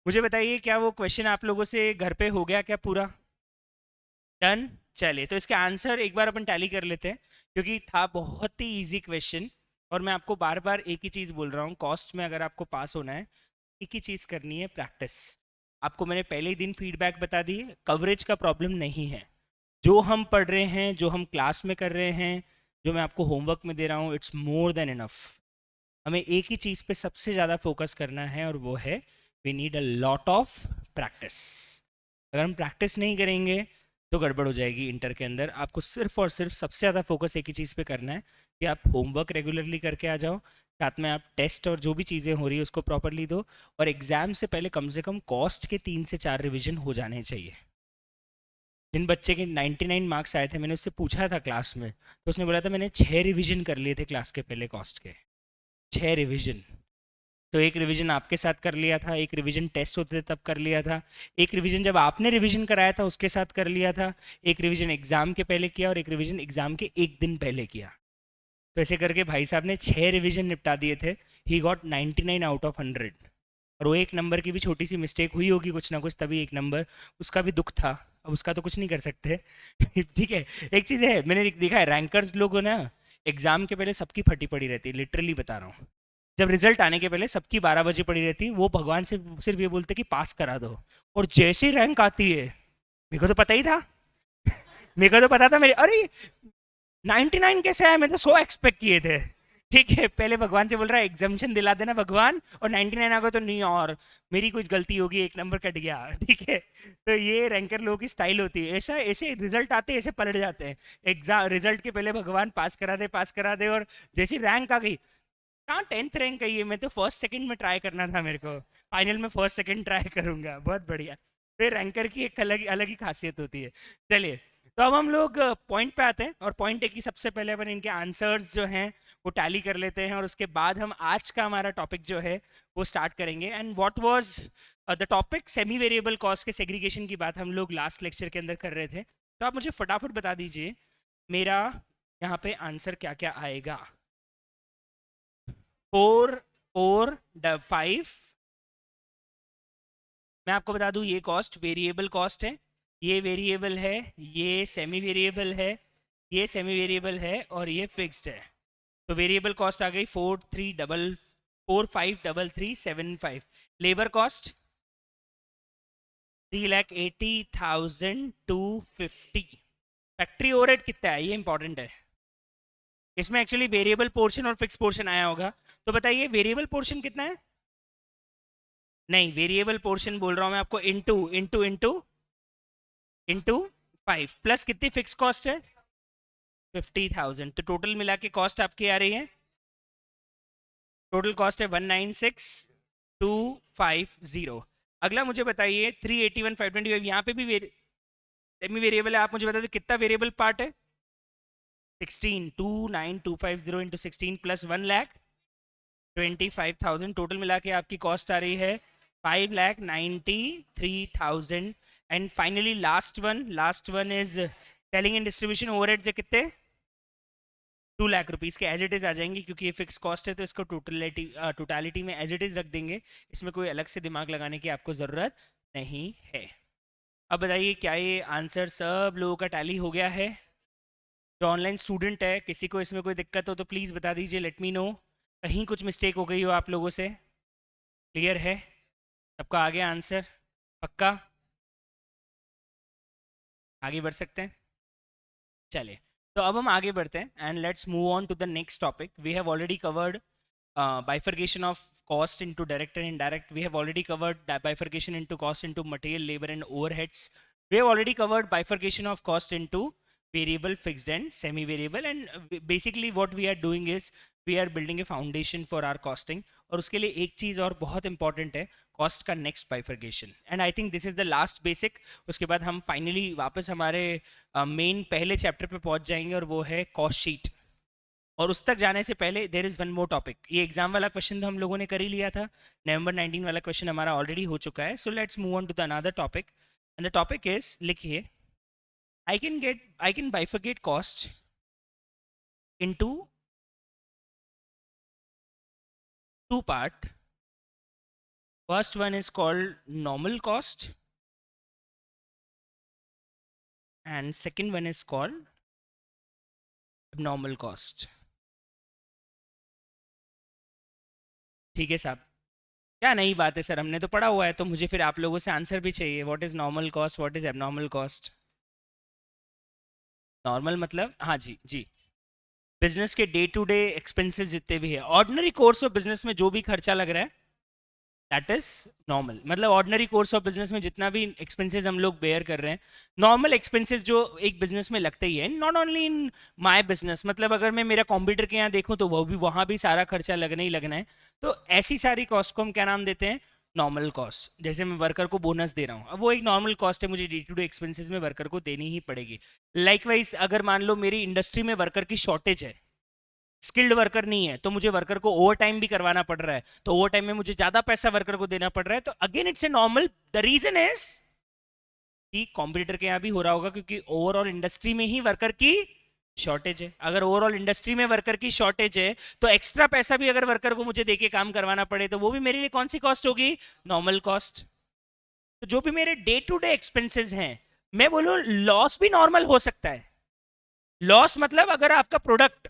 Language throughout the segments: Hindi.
मुझे बताइए, क्या वो क्वेश्चन आप लोगों से घर पे हो गया क्या पूरा? डन। चलिए, तो इसका आंसर एक बार अपन टैली कर लेते हैं, क्योंकि था बहुत ही इजी क्वेश्चन। और मैं आपको बार बार एक ही चीज़ बोल रहा हूँ, कॉस्ट में अगर आपको पास होना है, एक ही चीज़ करनी है, प्रैक्टिस। आपको मैंने पहले ही दिन फीडबैक बता दी, कवरेज का प्रॉब्लम नहीं है। जो हम पढ़ रहे हैं, जो हम क्लास में कर रहे हैं, जो मैं आपको होमवर्क में दे रहा हूँ, इट्स मोर देन इनफ। हमें एक ही चीज़ पे सबसे ज़्यादा फोकस करना है, और वो है we need a lot of practice. अगर हम प्रैक्टिस नहीं करेंगे तो गड़बड़ हो जाएगी इंटर के अंदर। आपको सिर्फ और सिर्फ सबसे ज़्यादा फोकस एक ही चीज़ पे करना है कि आप होमवर्क रेगुलरली करके आ जाओ, साथ में आप टेस्ट और जो भी चीज़ें हो रही है उसको प्रॉपरली दो, और एग्ज़ाम से पहले कम से कम कॉस्ट के 3 से 4 रिविजन हो जाने चाहिए। जिन बच्चे के 99 मार्क्स आए थे, मैंने उससे पूछा था क्लास में, तो उसने बोला था मैंने 6 रिविजन कर लिए थे क्लास के पहले कॉस्ट के। 6 रिविजन। तो एक रिवीजन आपके साथ कर लिया था, एक रिवीजन टेस्ट होते थे तब कर लिया था, एक रिवीजन जब आपने रिवीजन कराया था उसके साथ कर लिया था, एक रिवीजन एग्जाम के पहले किया, और एक रिवीजन एग्जाम के एक दिन पहले किया। तो ऐसे करके भाई साहब ने 6 रिवीजन निपटा दिए थे। He got 99 out of 100। और वो एक नंबर की भी छोटी सी मिस्टेक हुई होगी कुछ ना कुछ, तभी एक नंबर, उसका भी दुख था। अब उसका तो कुछ नहीं कर सकते। ठीक है। एक चीज़ है, मैंने देखा है रैंकर्स लोग ना, एग्जाम के पहले सबकी फटी पड़ी रहती है, लिटरली बता रहा हूँ। जब रिजल्ट आने के पहले सबकी 12 बजे पड़ी रहती है, वो भगवान से सिर्फ ये बोलते कि पास करा दो। और जैसे रैंक आती है, मेरे को तो पता ही था। मेरे को तो पता था, मेरे अरे 99 कैसे आया, मैंने तो 100 एक्सपेक्ट किए थे। ठीक है, पहले भगवान से बोल रहा है एग्जामिशन दिला देना भगवान, और 99 आ गए तो नहीं, और मेरी कुछ गलती होगी, एक नंबर कट गया। ठीक है। तो ये रैंकर लोगों की स्टाइल होती है, ऐसा ऐसे रिजल्ट आते हैं ऐसे पलट जाते हैं। एग्जाम रिजल्ट के पहले भगवान पास करा दे, पास करा दे, और जैसी रैंक आ गई, हाँ 10th रैंक आई है, मैं तो फर्स्ट सेकंड में ट्राई करना था मेरे को, फाइनल में फर्स्ट सेकंड ट्राई करूंगा, बहुत बढ़िया। फिर रैंकर की एक अलग अलग ही खासियत होती है। चलिए, तो अब हम लोग पॉइंट पे आते हैं, और पॉइंट एक ही सबसे पहले अपन इनके आंसर्स जो हैं वो टैली कर लेते हैं, और उसके बाद हम आज का हमारा टॉपिक जो है वो स्टार्ट करेंगे। And what was the topic? Semi variable cost के सेग्रीगेशन की बात हम लोग लास्ट लेक्चर के अंदर कर रहे थे। तो आप मुझे फटाफट बता दीजिए मेरा यहाँ पे आंसर क्या क्या आएगा। 4 4 5। मैं आपको बता दूं, ये कॉस्ट वेरिएबल कॉस्ट है, ये वेरिएबल है, ये सेमी वेरिएबल है, ये सेमी वेरिएबल है, और ये फिक्स्ड है। तो वेरिएबल कॉस्ट आ गई 4 5 3 7 5। Labour cost 3,80,250। फैक्ट्री ओवरहेड कितना है, ये इंपॉर्टेंट है। इसमें एक्चुअली वेरिएबल पोर्शन और फिक्स पोर्शन आया होगा, तो बताइए वेरिएबल पोर्शन कितना है? नहीं, वेरिएबल पोर्शन बोल रहा हूं मैं आपको, into into into into 5, plus कितनी फिक्स कॉस्ट है? 50,000। तो टोटल मिला के कॉस्ट आपकी आ रही है, टोटल कॉस्ट है 196,250। अगला मुझे बताइए 381,525, यहाँ पे भी सेमी वेरिएबल है, आप मुझे बता दें कितना वेरिएबल पार्ट है? 16। 29,250 इंटू 16 प्लस 1,25,000, टोटल मिला के आपकी कॉस्ट आ रही है 5,93,000। And finally last one is selling and distribution overhead से कितने? 2 लाख रुपीज़ के एज इट इज़ आ जाएंगे, क्योंकि ये फिक्स कॉस्ट है, तो इसको टोटालिटी में एज इट इज़ रख देंगे। इसमें कोई अलग से दिमाग लगाने की आपको ज़रूरत नहीं है। अब बताइए, क्या ये आंसर सब लोगों का टैली हो गया है? जो ऑनलाइन स्टूडेंट है, किसी को इसमें कोई दिक्कत हो तो प्लीज़ बता दीजिए, लेट मी नो। कहीं कुछ मिस्टेक हो गई हो आप लोगों से। क्लियर है? सबका आ गया आंसर? पक्का? आगे बढ़ सकते हैं? चलिए, तो अब हम आगे बढ़ते हैं, and let's move on to the next topic. We have already covered bifurcation of cost into direct and indirect. We have already covered that bifurcation into cost into material, labor, and overheads. We have already covered bifurcation of cost into variable, fixed, and semi-variable. And basically, what we are doing is we are building a foundation for our costing. और उसके लिए एक चीज़ और बहुत इंपॉर्टेंट है, कॉस्ट का next bifurcation. And I think this is the last basic. उसके बाद हम फाइनली वापस हमारे मेन पहले चैप्टर पे पहुंच जाएंगे, और वो है कॉस्ट शीट। और उस तक जाने से पहले there is one more topic. ये एग्जाम वाला क्वेश्चन तो हम लोगों ने कर ही लिया था, नवंबर 19 वाला क्वेश्चन हमारा ऑलरेडी हो चुका है। So let's move on to the another topic, and the topic is, लिखिए, I can bifurcate cost into 2 part First one is called normal cost, and second one is called abnormal cost. ठीक है साहब? क्या नई बात है सर, हमने तो पढ़ा हुआ है, तो मुझे फिर आप लोगों से आंसर भी चाहिए. What is normal cost, what is abnormal cost? Normal मतलब, हाँ जी जी, बिजनेस के डे टू डे एक्सपेंसेस जितने भी है, ऑर्डिनरी कोर्स ऑफ बिजनेस में जो भी खर्चा लग रहा है, दैट इज नॉर्मल. मतलब ऑर्डिनरी कोर्स ऑफ बिजनेस में जितना भी एक्सपेंसेस हम लोग बेयर कर रहे हैं, नॉर्मल एक्सपेंसेस जो एक बिजनेस में लगते ही है, not only in my business. मतलब अगर मैं मेरा कंप्यूटर के यहाँ देखूँ तो वो भी, वहाँ भी सारा खर्चा लगना ही लगना है. तो ऐसी सारी कॉस्ट को हम क्या नाम देते हैं? Normal cost. जैसे मैं वर्कर को बोनस दे रहा हूँ, अब वो एक नॉर्मल कॉस्ट है, मुझे डे टू डे एक्सपेंसेस में वर्कर को देनी ही पड़ेगी. लाइकवाइज अगर मान लो मेरी इंडस्ट्री में वर्कर की शॉर्टेज है, स्किल्ड वर्कर नहीं है, तो मुझे वर्कर को ओवर टाइम भी करवाना पड़ रहा है, तो ओवर टाइम में मुझे ज्यादा पैसा वर्कर को देना पड़ रहा है, तो again it's a normal. The reason is कि कॉम्पिटिटर के यहाँ भी हो रहा होगा, क्योंकि ओवरऑल इंडस्ट्री में ही वर्कर की शॉर्टेज है. अगर ओवरऑल इंडस्ट्री में वर्कर की शॉर्टेज है, तो एक्स्ट्रा पैसा भी अगर वर्कर को मुझे देके काम करवाना पड़े, तो वो भी मेरे लिए कौन सी कॉस्ट होगी? Normal cost. तो जो भी मेरे डे टू डे एक्सपेंसेस हैं, मैं बोलूं लॉस भी नॉर्मल हो सकता है. लॉस मतलब अगर आपका प्रोडक्ट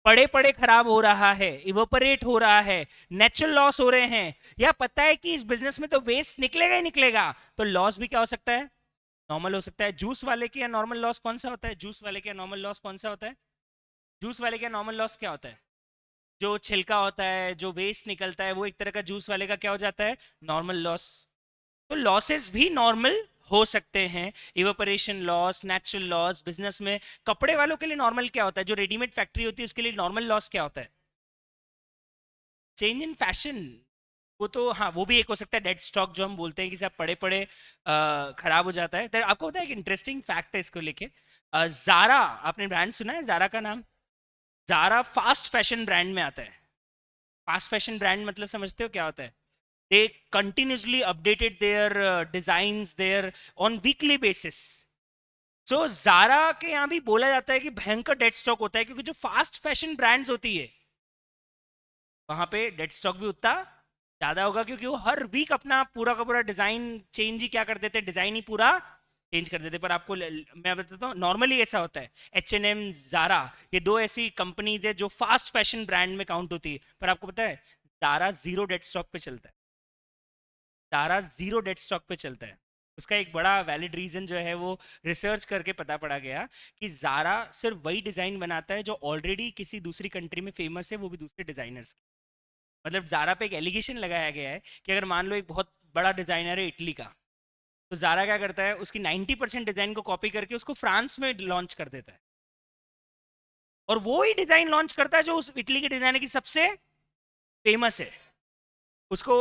पड़े पड़े खराब हो रहा है, इवोपरेट हो रहा है, नेचुरल लॉस हो रहे हैं, या पता है कि इस बिजनेस में तो वेस्ट निकलेगा ही निकलेगा, तो लॉस भी क्या हो सकता है? नॉर्मल हो सकता है. जूस वाले के या नॉर्मल लॉस कौन सा होता है? जूस वाले के नॉर्मल लॉस कौन सा होता है? जूस वाले के नॉर्मल लॉस क्या होता है? जो छिलका होता है, जो वेस्ट निकलता है, वो एक तरह का जूस वाले का क्या हो जाता है? Normal loss. तो लॉसेस भी नॉर्मल हो सकते हैं. Evaporation loss, natural loss. Business में कपड़े वालों के लिए नॉर्मल क्या होता है? जो रेडीमेड फैक्ट्री होती है उसके लिए नॉर्मल लॉस क्या होता है? Change in fashion. वो तो हाँ, वो भी एक हो सकता है, डेड स्टॉक जो हम बोलते हैं कि सब पड़े पड़े खराब हो जाता है. तो आपको पता है एक इंटरेस्टिंग फैक्ट है इसको लेके. जारा, आपने ब्रांड सुना है जारा का नाम? जारा फास्ट फैशन ब्रांड में आता है. फास्ट फैशन ब्रांड मतलब समझते हो क्या होता है? they continuously updated their designs there on weekly basis. So Zara के यहाँ भी बोला जाता है कि भयंकर डेड स्टॉक होता है, क्योंकि जो फास्ट फैशन ब्रांड्स होती है वहां पे डेड स्टॉक भी उतना ज्यादा होगा, क्योंकि वो हर वीक अपना पूरा का पूरा डिजाइन चेंज ही क्या कर देते हैं, डिजाइन ही पूरा चेंज कर देते. पर आपको मैं बताता हूँ, नॉर्मली ऐसा होता है. H&M, जारा, ये दो ऐसी कंपनीज है जो फास्ट फैशन ब्रांड में काउंट होती है. पर आपको पता है जारा जीरो डेड स्टॉक पे चलता है. तारा जीरो डेड स्टॉक पे चलता है. उसका एक बड़ा वैलिड रीजन जो है वो रिसर्च करके पता पड़ा गया कि जारा सिर्फ वही डिजाइन बनाता है जो ऑलरेडी किसी दूसरी कंट्री में फेमस है, वो भी दूसरे डिजाइनर्स की. मतलब जारा पे एक एलिगेशन लगाया गया है कि अगर मान लो एक बहुत बड़ा डिजाइनर है इटली का, तो जारा क्या करता है, उसकी 90% डिजाइन को कॉपी करके उसको फ्रांस में लॉन्च कर देता है, और वो ही डिजाइन लॉन्च करता है जो उस इटली के डिजाइनर की सबसे फेमस है, उसको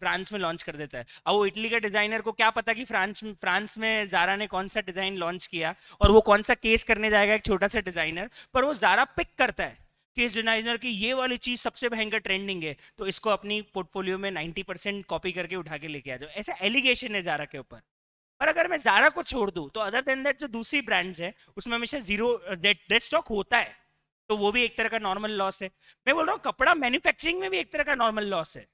फ्रांस में लॉन्च कर देता है. अब वो इटली का डिजाइनर को क्या पता कि फ्रांस में जारा ने कौन सा डिजाइन लॉन्च किया, और वो कौन सा केस करने जाएगा एक छोटा सा डिजाइनर. पर वो जारा पिक करता है कि इस डिजाइनर की ये वाली चीज सबसे भयंकर ट्रेंडिंग है, तो इसको अपनी पोर्टफोलियो में 90% कॉपी करके उठा के लेके आ जाओ. ऐसा एलिगेशन है जारा के ऊपर. पर अगर मैं जारा को छोड़ दूं, तो अदर देन दैट जो दूसरी ब्रांड्स है उसमें हमेशा जीरो डेड स्टॉक होता है, तो वो भी एक तरह का नॉर्मल लॉस है. मैं बोल रहा हूँ कपड़ा मैन्युफैक्चरिंग में भी एक तरह का नॉर्मल लॉस है.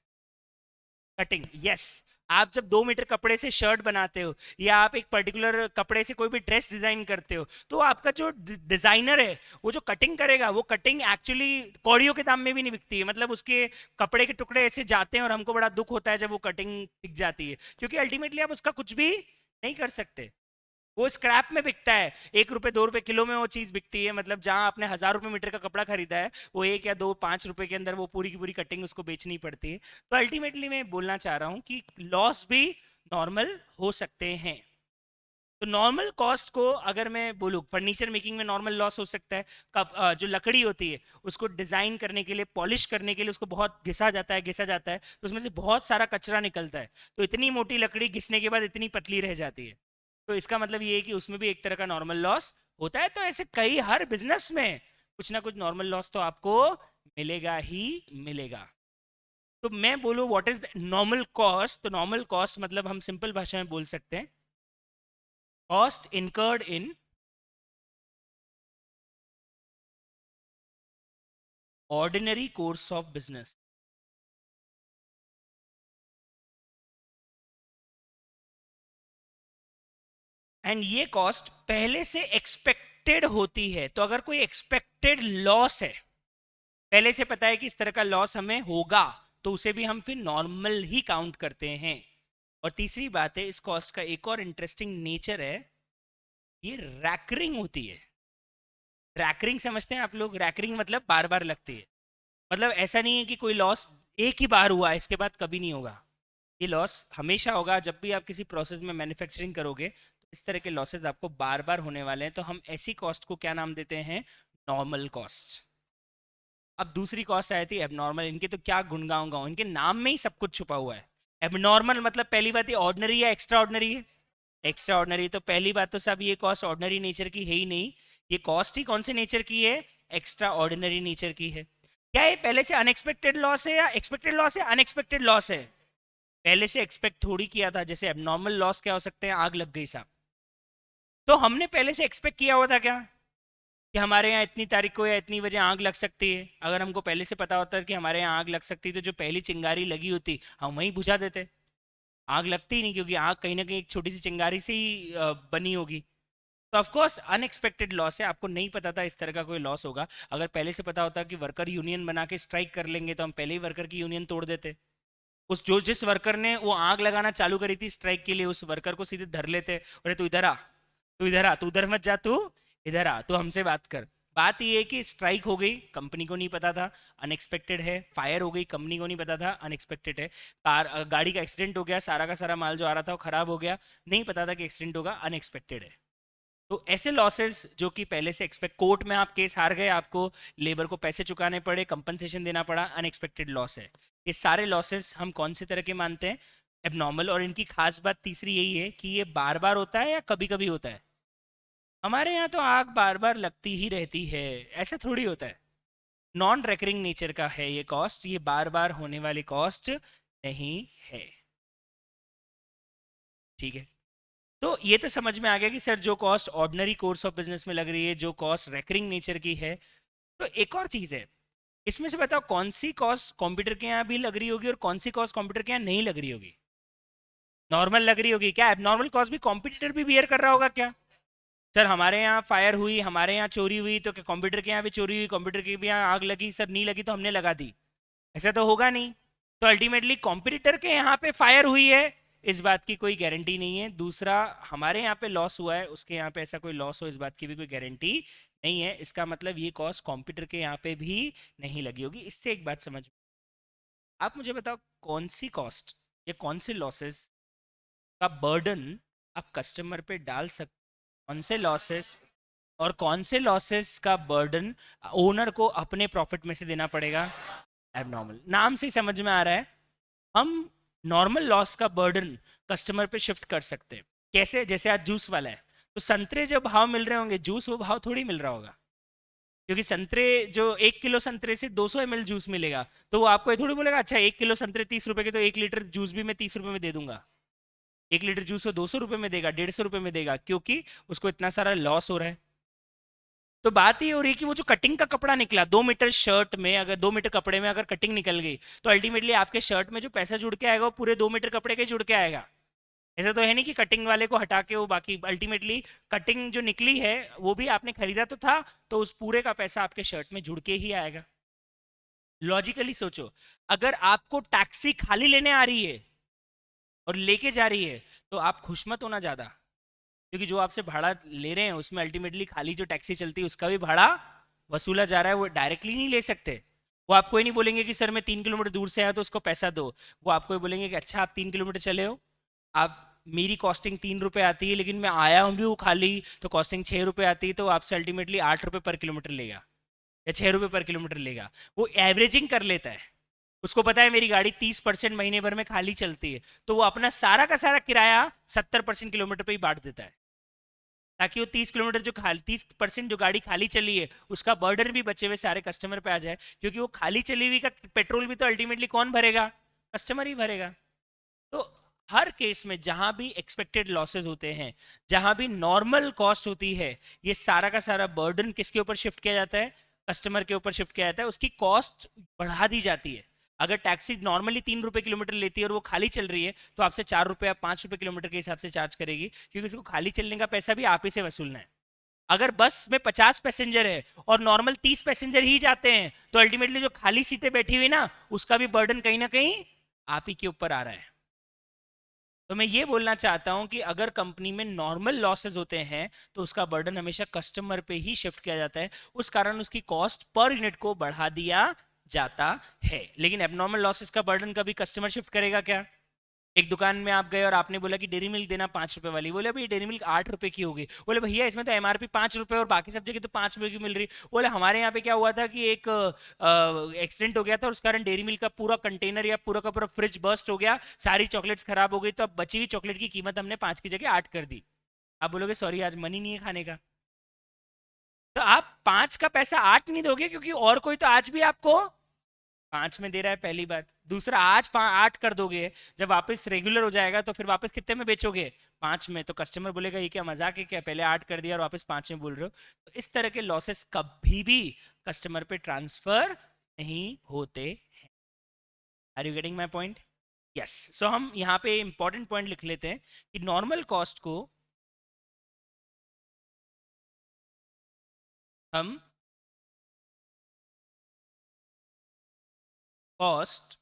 Cutting, yes. आप जब 2 मीटर कपड़े से शर्ट बनाते हो, या आप एक पर्टिकुलर कपड़े से कोई भी ड्रेस डिजाइन करते हो, तो आपका जो डिजाइनर है वो जो कटिंग करेगा, वो कटिंग एक्चुअली कौड़ियों के दाम में भी नहीं बिकती है. मतलब उसके कपड़े के टुकड़े ऐसे जाते हैं, और हमको बड़ा दुख होता है जब वो कटिंग बिक जाती है, क्योंकि अल्टीमेटली आप उसका कुछ भी नहीं कर सकते. वो स्क्रैप में बिकता है, 1 रुपए 2 रुपए किलो में वो चीज बिकती है. मतलब जहां आपने 1000 रुपए मीटर का कपड़ा खरीदा है, वो 1 या 2 5 रुपए के अंदर वो पूरी की पूरी कटिंग उसको बेचनी पड़ती है. तो अल्टीमेटली मैं बोलना चाह रहा हूँ कि लॉस भी नॉर्मल हो सकते हैं. तो नॉर्मल कॉस्ट को अगर मैं बोलूँ, फर्नीचर मेकिंग में नॉर्मल लॉस हो सकता है. जो लकड़ी होती है उसको डिजाइन करने के लिए, पॉलिश करने के लिए उसको बहुत घिसा जाता है, तो उसमें से बहुत सारा कचरा निकलता है, तो इतनी मोटी लकड़ी घिसने के बाद इतनी पतली रह जाती है. तो इसका मतलब ये है कि उसमें भी एक तरह का नॉर्मल लॉस होता है. तो ऐसे कई हर बिजनेस में कुछ ना कुछ नॉर्मल लॉस तो आपको मिलेगा ही मिलेगा. तो मैं बोलूँ व्हाट इज नॉर्मल कॉस्ट, तो नॉर्मल कॉस्ट मतलब हम सिंपल भाषा में बोल सकते हैं, cost incurred in ordinary course of business. And ये कॉस्ट पहले से एक्सपेक्टेड होती है। तो अगर कोई एक्सपेक्टेड लॉस है, पहले से पता है कि इस तरह का लॉस हमें होगा, तो उसे भी हम फिर नॉर्मल ही काउंट करते हैं। और तीसरी बात है, इस कॉस्ट का एक और इंटरेस्टिंग नेचर है, ये रैकरिंग होती है। रैकरिंग समझते हैं आप लोग? रैकरिंग मतलब बार बार लगती है। मतलब ऐसा नहीं है कि कोई लॉस एक ही बार हुआ इसके बाद कभी नहीं होगा। ये लॉस हमेशा होगा। जब भी आप किसी प्रोसेस में मैन्युफैक्चरिंग करोगे तो इस तरह के लॉसेस आपको बार बार होने वाले हैं। तो हम ऐसी कॉस्ट को क्या नाम देते हैं? Normal cost. अब दूसरी कॉस्ट आई थी एबनॉर्मल। इनके तो क्या गुण गाऊंगा, इनके नाम में ही सब कुछ छुपा हुआ है। एबनॉर्मल मतलब पहली बात, ये ऑर्डिनरी या एक्स्ट्रा ऑर्डिनरी है? Extra ordinary. तो पहली बात तो सब, ये कॉस्ट ऑर्डिनरी नेचर की है ही नहीं। ये कॉस्ट ही कौन से नेचर की है? एक्स्ट्रा ऑर्डिनरी नेचर की है। क्या ये पहले से अनएक्सपेक्टेड लॉस है या एक्सपेक्टेड लॉस है? अनएक्सपेक्टेड लॉस है। पहले से एक्सपेक्ट थोड़ी किया था। जैसे एबनॉर्मल लॉस क्या हो सकते हैं? आग लग गई साहब, तो हमने पहले से एक्सपेक्ट किया हुआ था क्या कि हमारे यहाँ इतनी तारीख को या इतनी बजे आग लग सकती है? अगर हमको पहले से पता होता कि हमारे यहाँ आग लग सकती है, तो जो पहली चिंगारी लगी होती हम वहीं बुझा देते। आग लगती ही नहीं, क्योंकि आग कहीं ना कहीं एक छोटी सी चिंगारी से ही बनी होगी। तो ऑफ कोर्स अनएक्सपेक्टेड लॉस है। आपको नहीं पता था इस तरह का कोई लॉस होगा। अगर पहले से पता होता कि वर्कर यूनियन बना के स्ट्राइक कर लेंगे, तो हम पहले ही वर्कर की यूनियन तोड़ देते। उस जिस वर्कर ने वो आग लगाना चालू करी थी स्ट्राइक के लिए, उस वर्कर को सीधे धर लेते। अरे तू इधर आ, तू इधर आ, तू उधर मत जा, तू इधर आ, तू हमसे बात कर। बात ये है कि स्ट्राइक हो गई, कंपनी को नहीं पता था, अनएक्सपेक्टेड है। फायर हो गई, कंपनी को नहीं पता था, अनएक्सपेक्टेड है। गाड़ी का एक्सीडेंट हो गया, सारा का सारा माल जो आ रहा था वो खराब हो गया, नहीं पता था कि एक्सीडेंट होगा, अनएक्सपेक्टेड है। तो ऐसे लॉसेस जो कि पहले से एक्सपेक्ट, कोर्ट में आप केस हार गए, आपको लेबर को पैसे चुकाने पड़े, कंपनसेशन देना पड़ा, अनएक्सपेक्टेड लॉस है। ये सारे लॉसेस हम कौन से तरह के मानते हैं? एबनॉर्मल। और इनकी खास बात तीसरी यही है कि ये बार बार होता है या कभी कभी होता है? हमारे यहाँ तो आग बार बार लगती ही रहती है, ऐसा थोड़ी होता है। नॉन रेकरिंग नेचर का है ये कॉस्ट, ये बार बार होने वाली कॉस्ट नहीं है। ठीक है, तो ये तो समझ में आ गया कि सर जो cost ordinary course of business में लग रही है, जो कॉस्ट रेकरिंग नेचर की है। तो एक और चीज है, इसमें से बताओ कौन सी कॉस्ट कंप्यूटर के यहाँ भी लग रही होगी और कौन सी कॉस्ट कंप्यूटर के यहाँ नहीं लग रही होगी? नॉर्मल लग रही होगी। क्या एबनॉर्मल कॉस्ट भी कॉम्पिटिटर भी बियर कर रहा होगा क्या? सर हमारे यहाँ फायर हुई, हमारे यहाँ चोरी हुई, तो क्या कंप्यूटर के यहाँ भी चोरी हुई, कंप्यूटर के भी यहाँ आग लगी? सर नहीं लगी तो हमने लगा दी, ऐसा तो होगा नहीं। तो अल्टीमेटली कंप्यूटर के यहाँ पे फायर हुई है, इस बात की कोई गारंटी नहीं है। दूसरा, हमारे यहाँ पे लॉस हुआ है, उसके यहाँ पे ऐसा कोई लॉस हो, इस बात की भी कोई गारंटी नहीं है। इसका मतलब ये कॉस्ट कंप्यूटर के यहाँ पे भी नहीं लगी होगी। इससे एक बात समझ, आप मुझे बताओ कौन सी कॉस्ट या कौन से लॉसेस का बर्डन आप कस्टमर पे डाल सकते? कौन से लॉसेस, और कौन से लॉसेस का बर्डन ओनर को अपने प्रॉफिट में से देना पड़ेगा? एबनॉर्मल नाम से ही समझ में आ रहा है, हम नॉर्मल लॉस का बर्डन कस्टमर पे शिफ्ट कर सकते हैं। कैसे? जैसे आज जूस वाला है, तो संतरे जो भाव मिल रहे होंगे, जूस वो भाव थोड़ी मिल रहा होगा, क्योंकि संतरे जो 1 किलो संतरे से 200 ml जूस मिलेगा, तो वो आपको ये थोड़ी बोलेगा अच्छा 1 किलो संतरे 30 रुपए के, तो 1 लीटर जूस भी मैं 30 रुपए में दे दूंगा। 1 लीटर जूस वो 200 रुपए में देगा, 150 रुपए में देगा, क्योंकि उसको इतना सारा लॉस हो रहा है। तो बात ये हो रही है कि वो जो कटिंग का कपड़ा निकला 2 मीटर शर्ट में, अगर 2 मीटर कपड़े में अगर कटिंग निकल गई, तो अल्टीमेटली आपके शर्ट में जो पैसा जुड़ के आएगा वो पूरे 2 मीटर कपड़े के जुड़ के आएगा। ऐसा तो है नहीं कि कटिंग वाले को हटा के वो बाकी, अल्टीमेटली कटिंग जो निकली है वो भी आपने खरीदा तो था, तो उस पूरे का पैसा आपके शर्ट में जुड़ के ही आएगा। लॉजिकली सोचो, अगर आपको टैक्सी खाली लेने आ रही है और लेके जा रही है, तो आप खुश मत होना ज्यादा, क्योंकि जो आपसे भाड़ा ले रहे हैं उसमें अल्टीमेटली खाली जो टैक्सी चलती है उसका भी भाड़ा वसूला जा रहा है। वो डायरेक्टली नहीं ले सकते। वो आपको ही नहीं बोलेंगे कि सर मैं 3 किलोमीटर दूर से आया तो उसको पैसा दो। वो आपको ही बोलेंगे कि अच्छा आप 3 किलोमीटर चले हो, आप, मेरी कॉस्टिंग 3 रुपये आती है, लेकिन मैं आया हूँ भी वो खाली, तो कॉस्टिंग 6 रुपये आती है, तो आपसे अल्टीमेटली 8 रुपये पर किलोमीटर लेगा या 6 रुपये पर किलोमीटर लेगा। वो एवरेजिंग कर लेता है, उसको पता है मेरी गाड़ी 30% महीने भर में खाली चलती है, तो वो अपना सारा का सारा किराया 70% किलोमीटर पे ही बांट देता है, ताकि वो 30 किलोमीटर जो 30% जो गाड़ी खाली चली है उसका बर्डन भी बचे हुए सारे कस्टमर पे आ जाए, क्योंकि वो खाली चली हुई का पेट्रोल भी तो अल्टीमेटली कौन भरेगा? कस्टमर ही भरेगा। तो हर केस में जहां भी एक्सपेक्टेड लॉसेस होते हैं, जहां भी नॉर्मल कॉस्ट होती है, ये सारा का सारा बर्डन किसके ऊपर शिफ्ट किया जाता है? कस्टमर के ऊपर शिफ्ट किया जाता है, उसकी कॉस्ट बढ़ा दी जाती है। अगर टैक्सी नॉर्मली 3 रुपए किलोमीटर लेती है और वो खाली चल रही है तो आपसे 4 रुपए या 5 रुपए किलोमीटर के हिसाब से चार्ज करेगी, क्योंकि उसको खाली चलने का पैसा भी आप ही से वसूलना है। अगर बस में 50 पैसेंजर है और नॉर्मल 30 पैसेंजर ही जाते हैं तो अल्टीमेटली जो खाली सीटें बैठी हुई ना, उसका भी बर्डन कहीं ना कहीं आप ही के ऊपर आ रहा है। तो मैं ये बोलना चाहता हूं कि अगर कंपनी में नॉर्मल लॉसेस होते हैं तो उसका बर्डन हमेशा कस्टमर पे ही शिफ्ट किया जाता है, उस कारण उसकी कॉस्ट पर यूनिट को बढ़ा दिया जाता है। लेकिन एबनॉर्मल लॉसेस का बर्डन कभी कस्टमर शिफ्ट करेगा क्या? एक दुकान में आप गए और आपने बोला कि डेरी मिल्क देना 5 रुपए वाली, बोले भाई डेरी मिल्क 8 रुपए की होगी, बोले भैया इसमें तो एमआरपी 5 रुपए और बाकी सब जगह तो 5 रुपए की मिल रही। बोले हमारे यहाँ पे क्या हुआ था कि एक एक्सीडेंट हो गया था, उस कारण डेरी मिल्क का पूरा कंटेनर या पूरा का पूरा फ्रिज बर्स्ट हो गया, सारी चॉकलेट्स खराब हो गई, तो अब बची हुई चॉकलेट की कीमत हमने 5 की जगह 8 कर दी। आप बोलोगे सॉरी आज मनी नहीं है खाने का, तो आप 5 का पैसा 8 नहीं दोगे क्योंकि और कोई तो आज भी आपको 5 में दे रहा है, पहली बात। दूसरा, आज 8 कर दोगे, जब वापस रेगुलर हो जाएगा तो फिर वापस कितने में बेचोगे? 5 में। तो कस्टमर बोलेगा ये क्या मजाक है क्या, पहले 8 कर दिया और वापस 5 में बोल रहे हो। तो इस तरह के लॉसेस कभी भी कस्टमर पे ट्रांसफर नहीं होते हैं। Are you getting my point? Yes. So हम यहाँ पे इंपॉर्टेंट पॉइंट लिख लेते हैं कि नॉर्मल कॉस्ट को हम कॉस्ट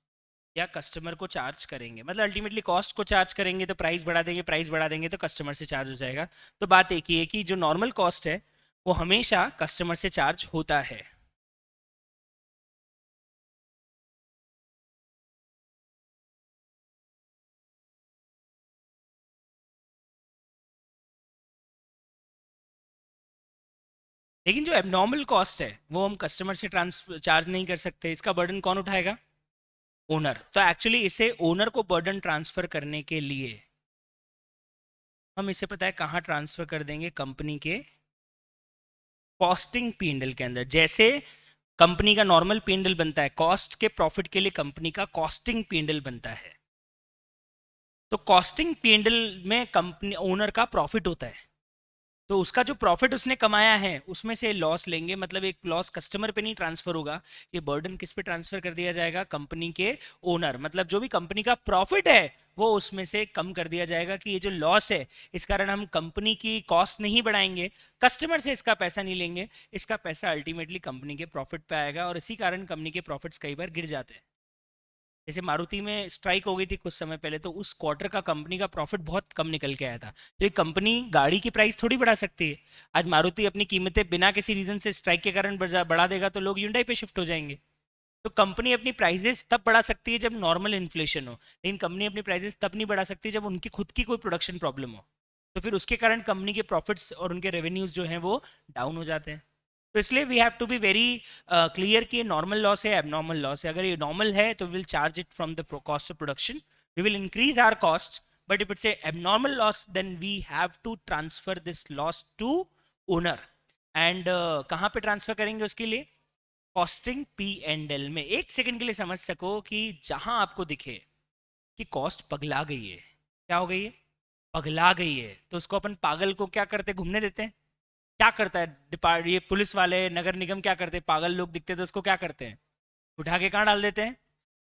या कस्टमर को चार्ज करेंगे, मतलब अल्टीमेटली कॉस्ट को चार्ज करेंगे तो प्राइस बढ़ा देंगे, प्राइस बढ़ा देंगे तो कस्टमर से चार्ज हो जाएगा। तो बात एक ही है कि जो नॉर्मल कॉस्ट है वो हमेशा कस्टमर से चार्ज होता है। लेकिन जो एबनॉर्मल कॉस्ट है वो हम कस्टमर से चार्ज नहीं कर सकते, इसका बर्डन कौन उठाएगा? ओनर। तो एक्चुअली इसे ओनर को बर्डन ट्रांसफर करने के लिए हम इसे पता है कहाँ ट्रांसफर कर देंगे? कंपनी के कॉस्टिंग पी&एल के अंदर। जैसे कंपनी का नॉर्मल पी&एल बनता है, कॉस्ट के प्रॉफिट के लिए कंपनी का कॉस्टिंग पी&एल बनता है। तो कॉस्टिंग पी&एल में कंपनी ओनर का प्रॉफिट होता है, तो उसका जो प्रॉफिट उसने कमाया है उसमें से लॉस लेंगे, मतलब एक लॉस कस्टमर पे नहीं ट्रांसफर होगा, ये बर्डन किस पे ट्रांसफर कर दिया जाएगा? कंपनी के ओनर। मतलब जो भी कंपनी का प्रॉफिट है वो उसमें से कम कर दिया जाएगा कि ये जो लॉस है इस कारण हम कंपनी की कॉस्ट नहीं बढ़ाएंगे, कस्टमर से इसका पैसा नहीं लेंगे, इसका पैसा अल्टीमेटली कंपनी के प्रॉफिट पे आएगा, और इसी कारण कंपनी के प्रॉफिट्स कई बार गिर जाते हैं। जैसे मारुति में स्ट्राइक हो गई थी कुछ समय पहले, तो उस क्वार्टर का कंपनी का प्रॉफिट बहुत कम निकल के आया था। तो ये कंपनी गाड़ी की प्राइस थोड़ी बढ़ा सकती है। आज मारुति अपनी कीमतें बिना किसी रीजन से स्ट्राइक के कारण बढ़ा देगा तो लोग Hyundai पे शिफ्ट हो जाएंगे। तो कंपनी अपनी प्राइजेस तब बढ़ा सकती है जब नॉर्मल इन्फ्लेशन हो, लेकिन कंपनी अपनी प्राइजेस तब नहीं बढ़ा सकती जब उनकी खुद की कोई प्रोडक्शन प्रॉब्लम हो, तो फिर उसके कारण कंपनी के प्रॉफिट्स और उनके रेवेन्यूज जो हैं वो डाउन हो जाते हैं। तो इसलिए we have to be very clear कि ये नॉर्मल लॉस है, एबनॉर्मल लॉस है। अगर ये नॉर्मल है तो will charge it from the cost of production, we will increase our cost, but if it's a abnormal loss then we have to transfer this loss to owner. And कहाँ पे ट्रांसफर करेंगे उसके लिए? कॉस्टिंग पी&एल में। एक सेकंड के लिए समझ सको कि जहां आपको दिखे कि कॉस्ट पगला गई है, क्या हो गई है? पगला गई है, तो उसको अपन पागल को क्या करते? घूमने देते हैं। क्या करता है ये पुलिस वाले, नगर निगम क्या करते हैं? पागल लोग दिखते तो उसको क्या करते हैं? उठा के कहाँ डाल देते हैं?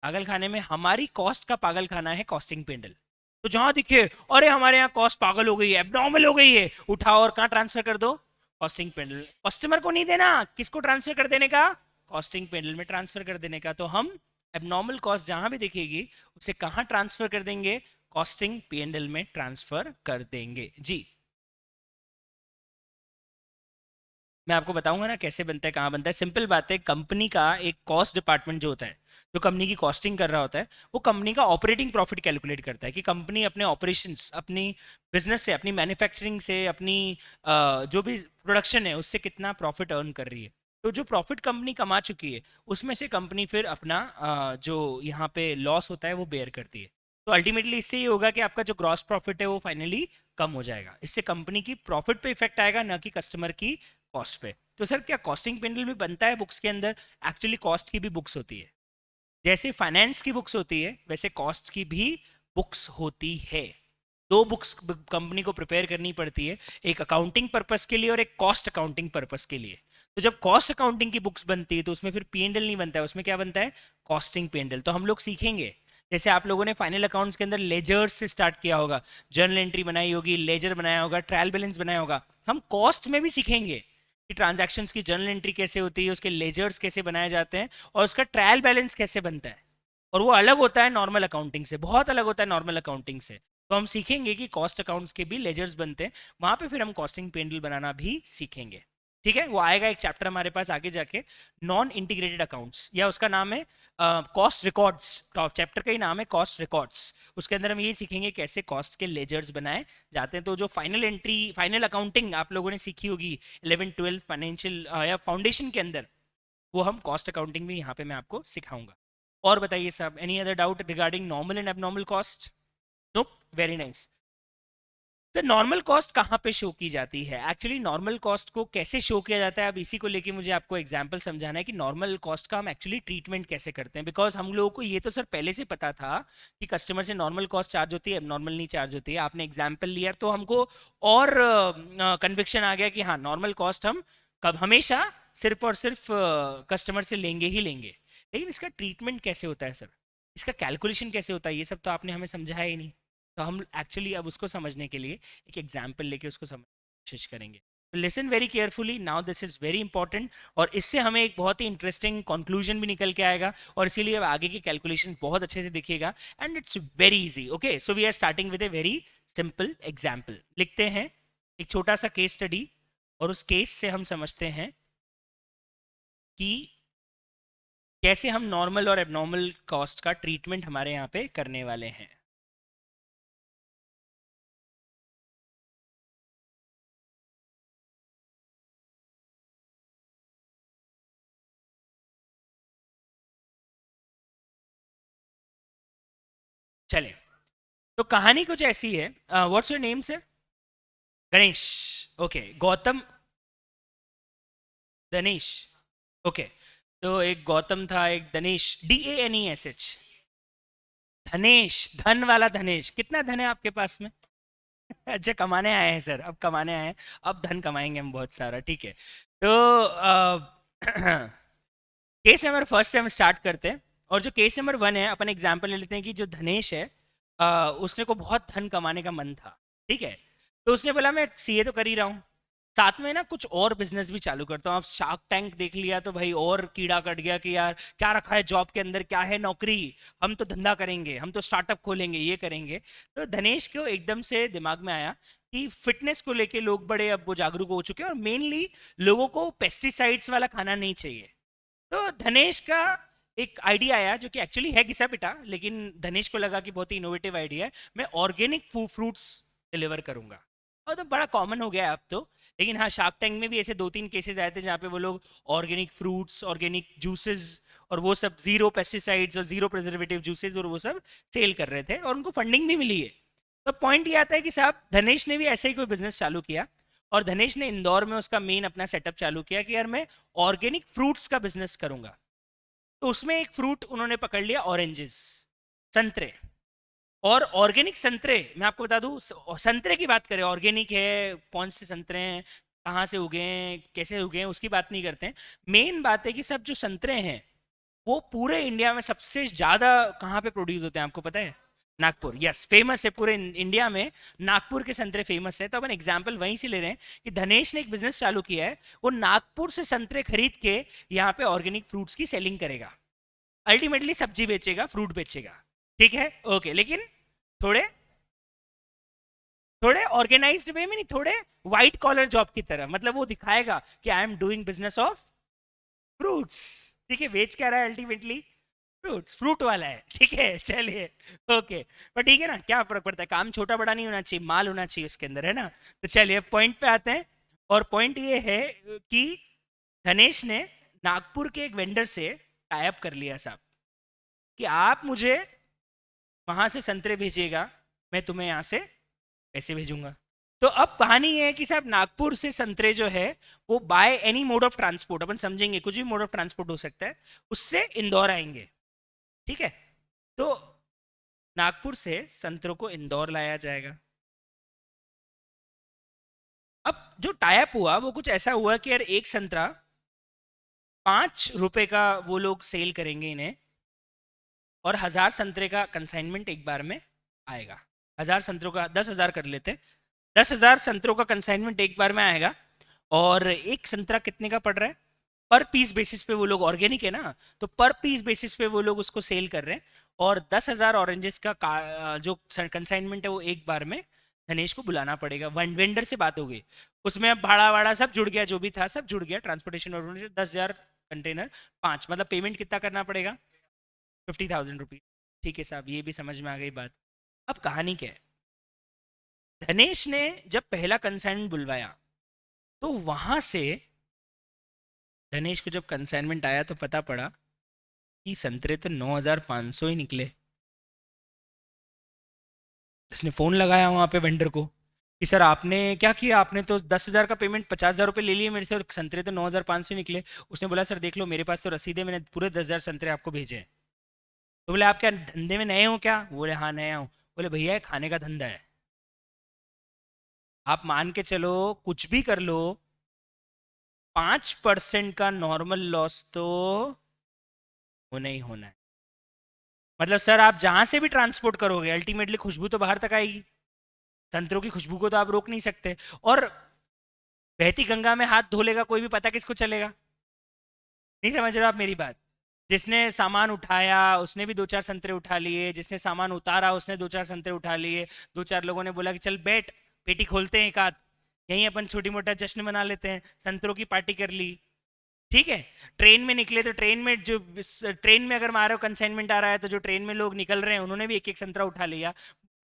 पागल खाने में। हमारी कॉस्ट का पागल खाना है कॉस्टिंग पेंडल। तो जहां दिखे अरे हमारे यहाँ कॉस्ट पागल हो गई है, एबनॉर्मल हो गई है, उठाओ और कहाँ ट्रांसफर कर दो? कॉस्टिंग पेंडल। कस्टमर को नहीं देना, किसको ट्रांसफर कर देने का? कॉस्टिंग पेंडल में ट्रांसफर कर देने का। तो हम एबनॉर्मल कॉस्ट जहां भी दिखेगी उसे कहाँ ट्रांसफर कर देंगे? कॉस्टिंग पी&एल में ट्रांसफर कर देंगे। जी, मैं आपको बताऊंगा ना कैसे बनता है, कहाँ बनता है। सिंपल बात है, कंपनी का एक कॉस्ट डिपार्टमेंट जो होता है, जो कंपनी की कॉस्टिंग कर रहा होता है, वो कंपनी का ऑपरेटिंग प्रॉफिट कैलकुलेट करता है कि कंपनी अपने ऑपरेशंस, अपनी बिजनेस से, अपनी मैन्युफैक्चरिंग से, अपनी जो भी प्रोडक्शन है उससे कितना प्रॉफिट अर्न कर रही है। तो जो प्रॉफिट कंपनी कमा चुकी है उसमें से कंपनी फिर अपना जो यहाँ पे लॉस होता है वो बेयर करती है। तो अल्टीमेटली इससे ये होगा कि आपका जो ग्रॉस प्रॉफिट है वो फाइनली कम हो जाएगा। इससे कंपनी की प्रॉफिट पे इफेक्ट आएगा, ना कि कस्टमर की कॉस्ट पे। तो सर क्या कॉस्टिंग पेंडल भी बनता है बुक्स के अंदर? एक्चुअली कॉस्ट की भी बुक्स होती है, जैसे फाइनेंस की बुक्स होती है वैसे कॉस्ट की भी बुक्स होती है। दो बुक्स कंपनी को प्रिपेयर करनी पड़ती है, एक अकाउंटिंग पर्पस के लिए और एक कॉस्ट अकाउंटिंग पर्पस के लिए। तो जब कॉस्ट अकाउंटिंग की बुक्स बनती है तो उसमें फिर P&L नहीं बनता है, उसमें क्या बनता है, कॉस्टिंग P&L। तो हम लोग सीखेंगे, जैसे आप लोगों ने फाइनल अकाउंट्स के अंदर लेजर्स से स्टार्ट किया होगा, जर्नल एंट्री बनाई होगी, लेजर बनाया होगा, ट्रायल बैलेंस बनाया होगा, हम कॉस्ट में भी सीखेंगे कि ट्रांजैक्शंस की जर्नल एंट्री कैसे होती है, उसके लेजर्स कैसे बनाए जाते हैं, और उसका ट्रायल बैलेंस कैसे बनता है। और वो अलग होता है नॉर्मल अकाउंटिंग से, बहुत अलग होता है नॉर्मल अकाउंटिंग से। तो हम सीखेंगे कि कॉस्ट अकाउंट्स के भी लेजर्स बनते हैं, वहां पे फिर हम कॉस्टिंग P&L बनाना भी सीखेंगे। ठीक है, वो आएगा एक चैप्टर हमारे पास आगे जाके, नॉन इंटीग्रेटेड अकाउंट्स, या उसका नाम है कॉस्ट रिकॉर्ड्स। टॉप चैप्टर का ही नाम है कॉस्ट रिकॉर्ड्स। उसके अंदर हम ये सीखेंगे कैसे कॉस्ट के लेजर्स बनाए जाते हैं। तो जो फाइनल एंट्री, फाइनल अकाउंटिंग आप लोगों ने सीखी होगी 11-12 फाइनेंशियल या फाउंडेशन के अंदर, वो हम कॉस्ट अकाउंटिंग भी यहाँ पे मैं आपको सिखाऊंगा। और बताइए साहब, any other doubt regarding normal and abnormal cost? Nope, very nice. तो नॉर्मल कॉस्ट कहाँ पे शो की जाती है? एक्चुअली नॉर्मल कॉस्ट को कैसे शो किया जाता है, अब इसी को लेके मुझे आपको एग्जांपल समझाना है कि नॉर्मल कॉस्ट का हम एक्चुअली ट्रीटमेंट कैसे करते हैं। बिकॉज हम लोगों को ये तो सर पहले से पता था कि कस्टमर से नॉर्मल कॉस्ट चार्ज होती है, नॉर्मल नहीं चार्ज होती है। आपने एग्जाम्पल लिया तो हमको और कन्विक्शन आ गया कि हाँ, नॉर्मल कॉस्ट हम कब हमेशा सिर्फ और सिर्फ कस्टमर से लेंगे ही लेंगे। लेकिन इसका ट्रीटमेंट कैसे होता है सर, इसका कैलकुलेशन कैसे होता है, ये सब तो आपने हमें समझाया ही नहीं। तो हम एक्चुअली अब उसको समझने के लिए एक एग्जाम्पल लेके उसको समझने की कोशिश करेंगे। Listen very carefully now, this is very important, और इससे हमें एक बहुत ही इंटरेस्टिंग कंक्लूजन भी निकल के आएगा, और इसीलिए अब आगे की कैलकुलेशंस बहुत अच्छे से देखिएगा, and it's very easy. Okay, so we are starting with a very simple example. लिखते हैं एक छोटा सा केस स्टडी, और उस केस से हम समझते हैं कि कैसे हम नॉर्मल और एबनॉर्मल कॉस्ट का ट्रीटमेंट हमारे यहाँ पे करने वाले हैं। चले, तो कहानी कुछ ऐसी है। What's your name sir? Ganesh. Okay, Gautam, Dhanesh. Okay, तो एक गौतम था, एक धनेश, DANESH, धनेश, धन वाला धनेश। कितना धन है आपके पास में? अच्छा, कमाने आए हैं सर, अब कमाने आए हैं, अब धन कमाएंगे हम बहुत सारा। ठीक है, तो केस नंबर फर्स्ट से हम स्टार्ट करते हैं, और जो केस नंबर 1 है, अपन एग्जांपल ले लेते हैं कि जो धनेश है, उसने को बहुत धन कमाने का मन था। ठीक है, तो उसने बोला मैं CA तो कर ही रहा हूँ, साथ में ना कुछ और बिजनेस भी चालू करता हूँ। अब शार्क टैंक देख लिया तो भाई और कीड़ा कट गया कि यार क्या रखा है जॉब के अंदर, क्या है नौकरी, हम तो धंधा करेंगे, हम तो स्टार्टअप खोलेंगे, ये करेंगे। तो धनेश को एकदम से दिमाग में आया कि फिटनेस को लेके लोग बड़े अब वो जागरूक हो चुके हैं, और मेनली लोगों को पेस्टिसाइड्स वाला खाना नहीं चाहिए। तो धनेश का एक आइडिया आया, जो कि एक्चुअली है घिसा पिटा, लेकिन धनेश को लगा कि बहुत ही इनोवेटिव आइडिया है, मैं ऑर्गेनिक फ्रूट्स डिलीवर करूंगा। और तो बड़ा कॉमन हो गया है अब तो, लेकिन हाँ, शार्क टैंक में भी ऐसे 2-3 केसेस आए थे जहाँ पे वो लोग ऑर्गेनिक फ्रूट्स, ऑर्गेनिक जूसेस, और वो सब जीरो पेस्टिसाइड्स और जीरो प्रिजर्वेटिव जूसेस और वो सब सेल कर रहे थे, और उनको फंडिंग भी मिली है। तो पॉइंट ये आता है कि साहब धनेश ने भी ऐसे ही कोई बिजनेस चालू किया, और धनेश ने इंदौर में उसका मेन अपना सेटअप चालू किया कि यार मैं ऑर्गेनिक फ्रूट्स का बिजनेस करूंगा। तो उसमें एक फ्रूट उन्होंने पकड़ लिया, ऑरेंजेस, संतरे। और ऑर्गेनिक संतरे, मैं आपको बता दूं, संतरे की बात करें, ऑर्गेनिक है, कौन से संतरे हैं, कहाँ से उगे हैं, कैसे उगे हैं, उसकी बात नहीं करते हैं। मेन बात है कि सब जो संतरे हैं वो पूरे इंडिया में सबसे ज्यादा कहाँ पे प्रोड्यूस होते हैं, आपको पता है? नागपुर। यस, फेमस है पूरे इंडिया में, नागपुर के संतरे फेमस है। तो अपन एग्जांपल वहीं से ले रहे हैं कि धनेश ने एक बिजनेस चालू किया है, वो नागपुर से संतरे खरीद के यहाँ पे ऑर्गेनिक फ्रूट्स की सेलिंग करेगा, अल्टीमेटली सब्जी बेचेगा, फ्रूट बेचेगा। ठीक है, ओके, लेकिन थोड़े थोड़े ऑर्गेनाइज्ड वे में नहीं, थोड़े व्हाइट कॉलर जॉब की तरह, मतलब वो दिखाएगा कि I am doing business of fruits. ठीक है, बेच क्या रहा है अल्टीमेटली? फ्रूट्स, फ्रूट वाला है। ठीक है, चलिए, ओके। पर ठीक है ना, क्या फर्क पड़ता है, काम छोटा बड़ा नहीं होना चाहिए, माल होना चाहिए उसके अंदर, है ना? तो चलिए पॉइंट पे आते हैं, और पॉइंट ये है कि धनेश ने नागपुर के एक वेंडर से टाई अप कर लिया साहब, कि आप मुझे वहां से संतरे भेजिएगा, मैं तुम्हें यहाँ से पैसे भेजूंगा। तो अब कहानी ये है कि साहब नागपुर से संतरे जो है वो by any mode of transport, अपन समझेंगे कुछ भी मोड ऑफ ट्रांसपोर्ट हो सकता है, उससे इंदौर आएंगे। ठीक है, तो नागपुर से संतरों को इंदौर लाया जाएगा। अब जो टाई अप हुआ वो कुछ ऐसा हुआ कि यार एक संतरा 5 रुपए का वो लोग सेल करेंगे इन्हें, और 1000 संतरे का कंसाइनमेंट एक बार में आएगा। 1000 संतरों का 10,000 कर लेते हैं, 10,000 संतरों का कंसाइनमेंट एक बार में आएगा। और एक संतरा कितने का पड़ रहा है? पर पीस बेसिस पे वो लोग, ऑर्गेनिक है ना, तो पर पीस बेसिस पे वो लोग उसको सेल कर रहे हैं। और 10,000 ऑरेंजेस का जो कंसाइनमेंट है वो एक बार में धनेश को बुलाना पड़ेगा। वेंडर से बात हो गई, उसमें अब भाड़ा वाड़ा सब जुड़ गया, जो भी था सब जुड़ गया, ट्रांसपोर्टेशन और 10,000 कंटेनर 5, मतलब पेमेंट कितना करना पड़ेगा? 50,000 रुपीज। ठीक है साहब, ये भी समझ में आ गई बात। अब कहानी क्या है, धनेश ने जब पहला कंसाइनमेंट बुलवाया तो वहां से धनेश को जब कंसाइनमेंट आया तो पता पड़ा कि संतरे तो 9,500 ही निकले। इसने फोन लगाया वहां पे वेंडर को कि सर आपने क्या किया, आपने तो 10,000 का पेमेंट 50,000 रुपये ले लिए मेरे से, और संतरे तो 9,500 निकले। उसने बोला सर देख लो मेरे पास तो रसीद है, मैंने पूरे 10,000 संतरे आपको भेजे हैं। तो बोले आप क्या धंधे में नए हो क्या? बोले हाँ नया हूँ। बोले भैया ये खाने का धंधा है, आप मान के चलो कुछ भी कर लो, 5% का नॉर्मल लॉस तो होना ही होना है। मतलब सर आप जहां से भी ट्रांसपोर्ट करोगे अल्टीमेटली खुशबू तो बाहर तक आएगी, संतरों की खुशबू को तो आप रोक नहीं सकते। और बहती गंगा में हाथ धो लेगा कोई भी, पता किसको चलेगा? नहीं समझ रहे हो आप मेरी बात? जिसने सामान उठाया उसने भी 2-4 संतरे उठा लिए, जिसने सामान उतारा उसने 2-4 संतरे उठा लिए। 2-4 लोगों ने बोला कि चल बैठ, पेटी खोलते हैं एक आध, यहीं अपन छोटी मोटा जश्न मना लेते हैं, संतरों की पार्टी कर ली। ठीक है, ट्रेन में निकले तो ट्रेन में अगर हमारा कंसाइनमेंट आ रहा है तो जो ट्रेन में लोग निकल रहे हैं उन्होंने भी एक एक संतरा उठा लिया,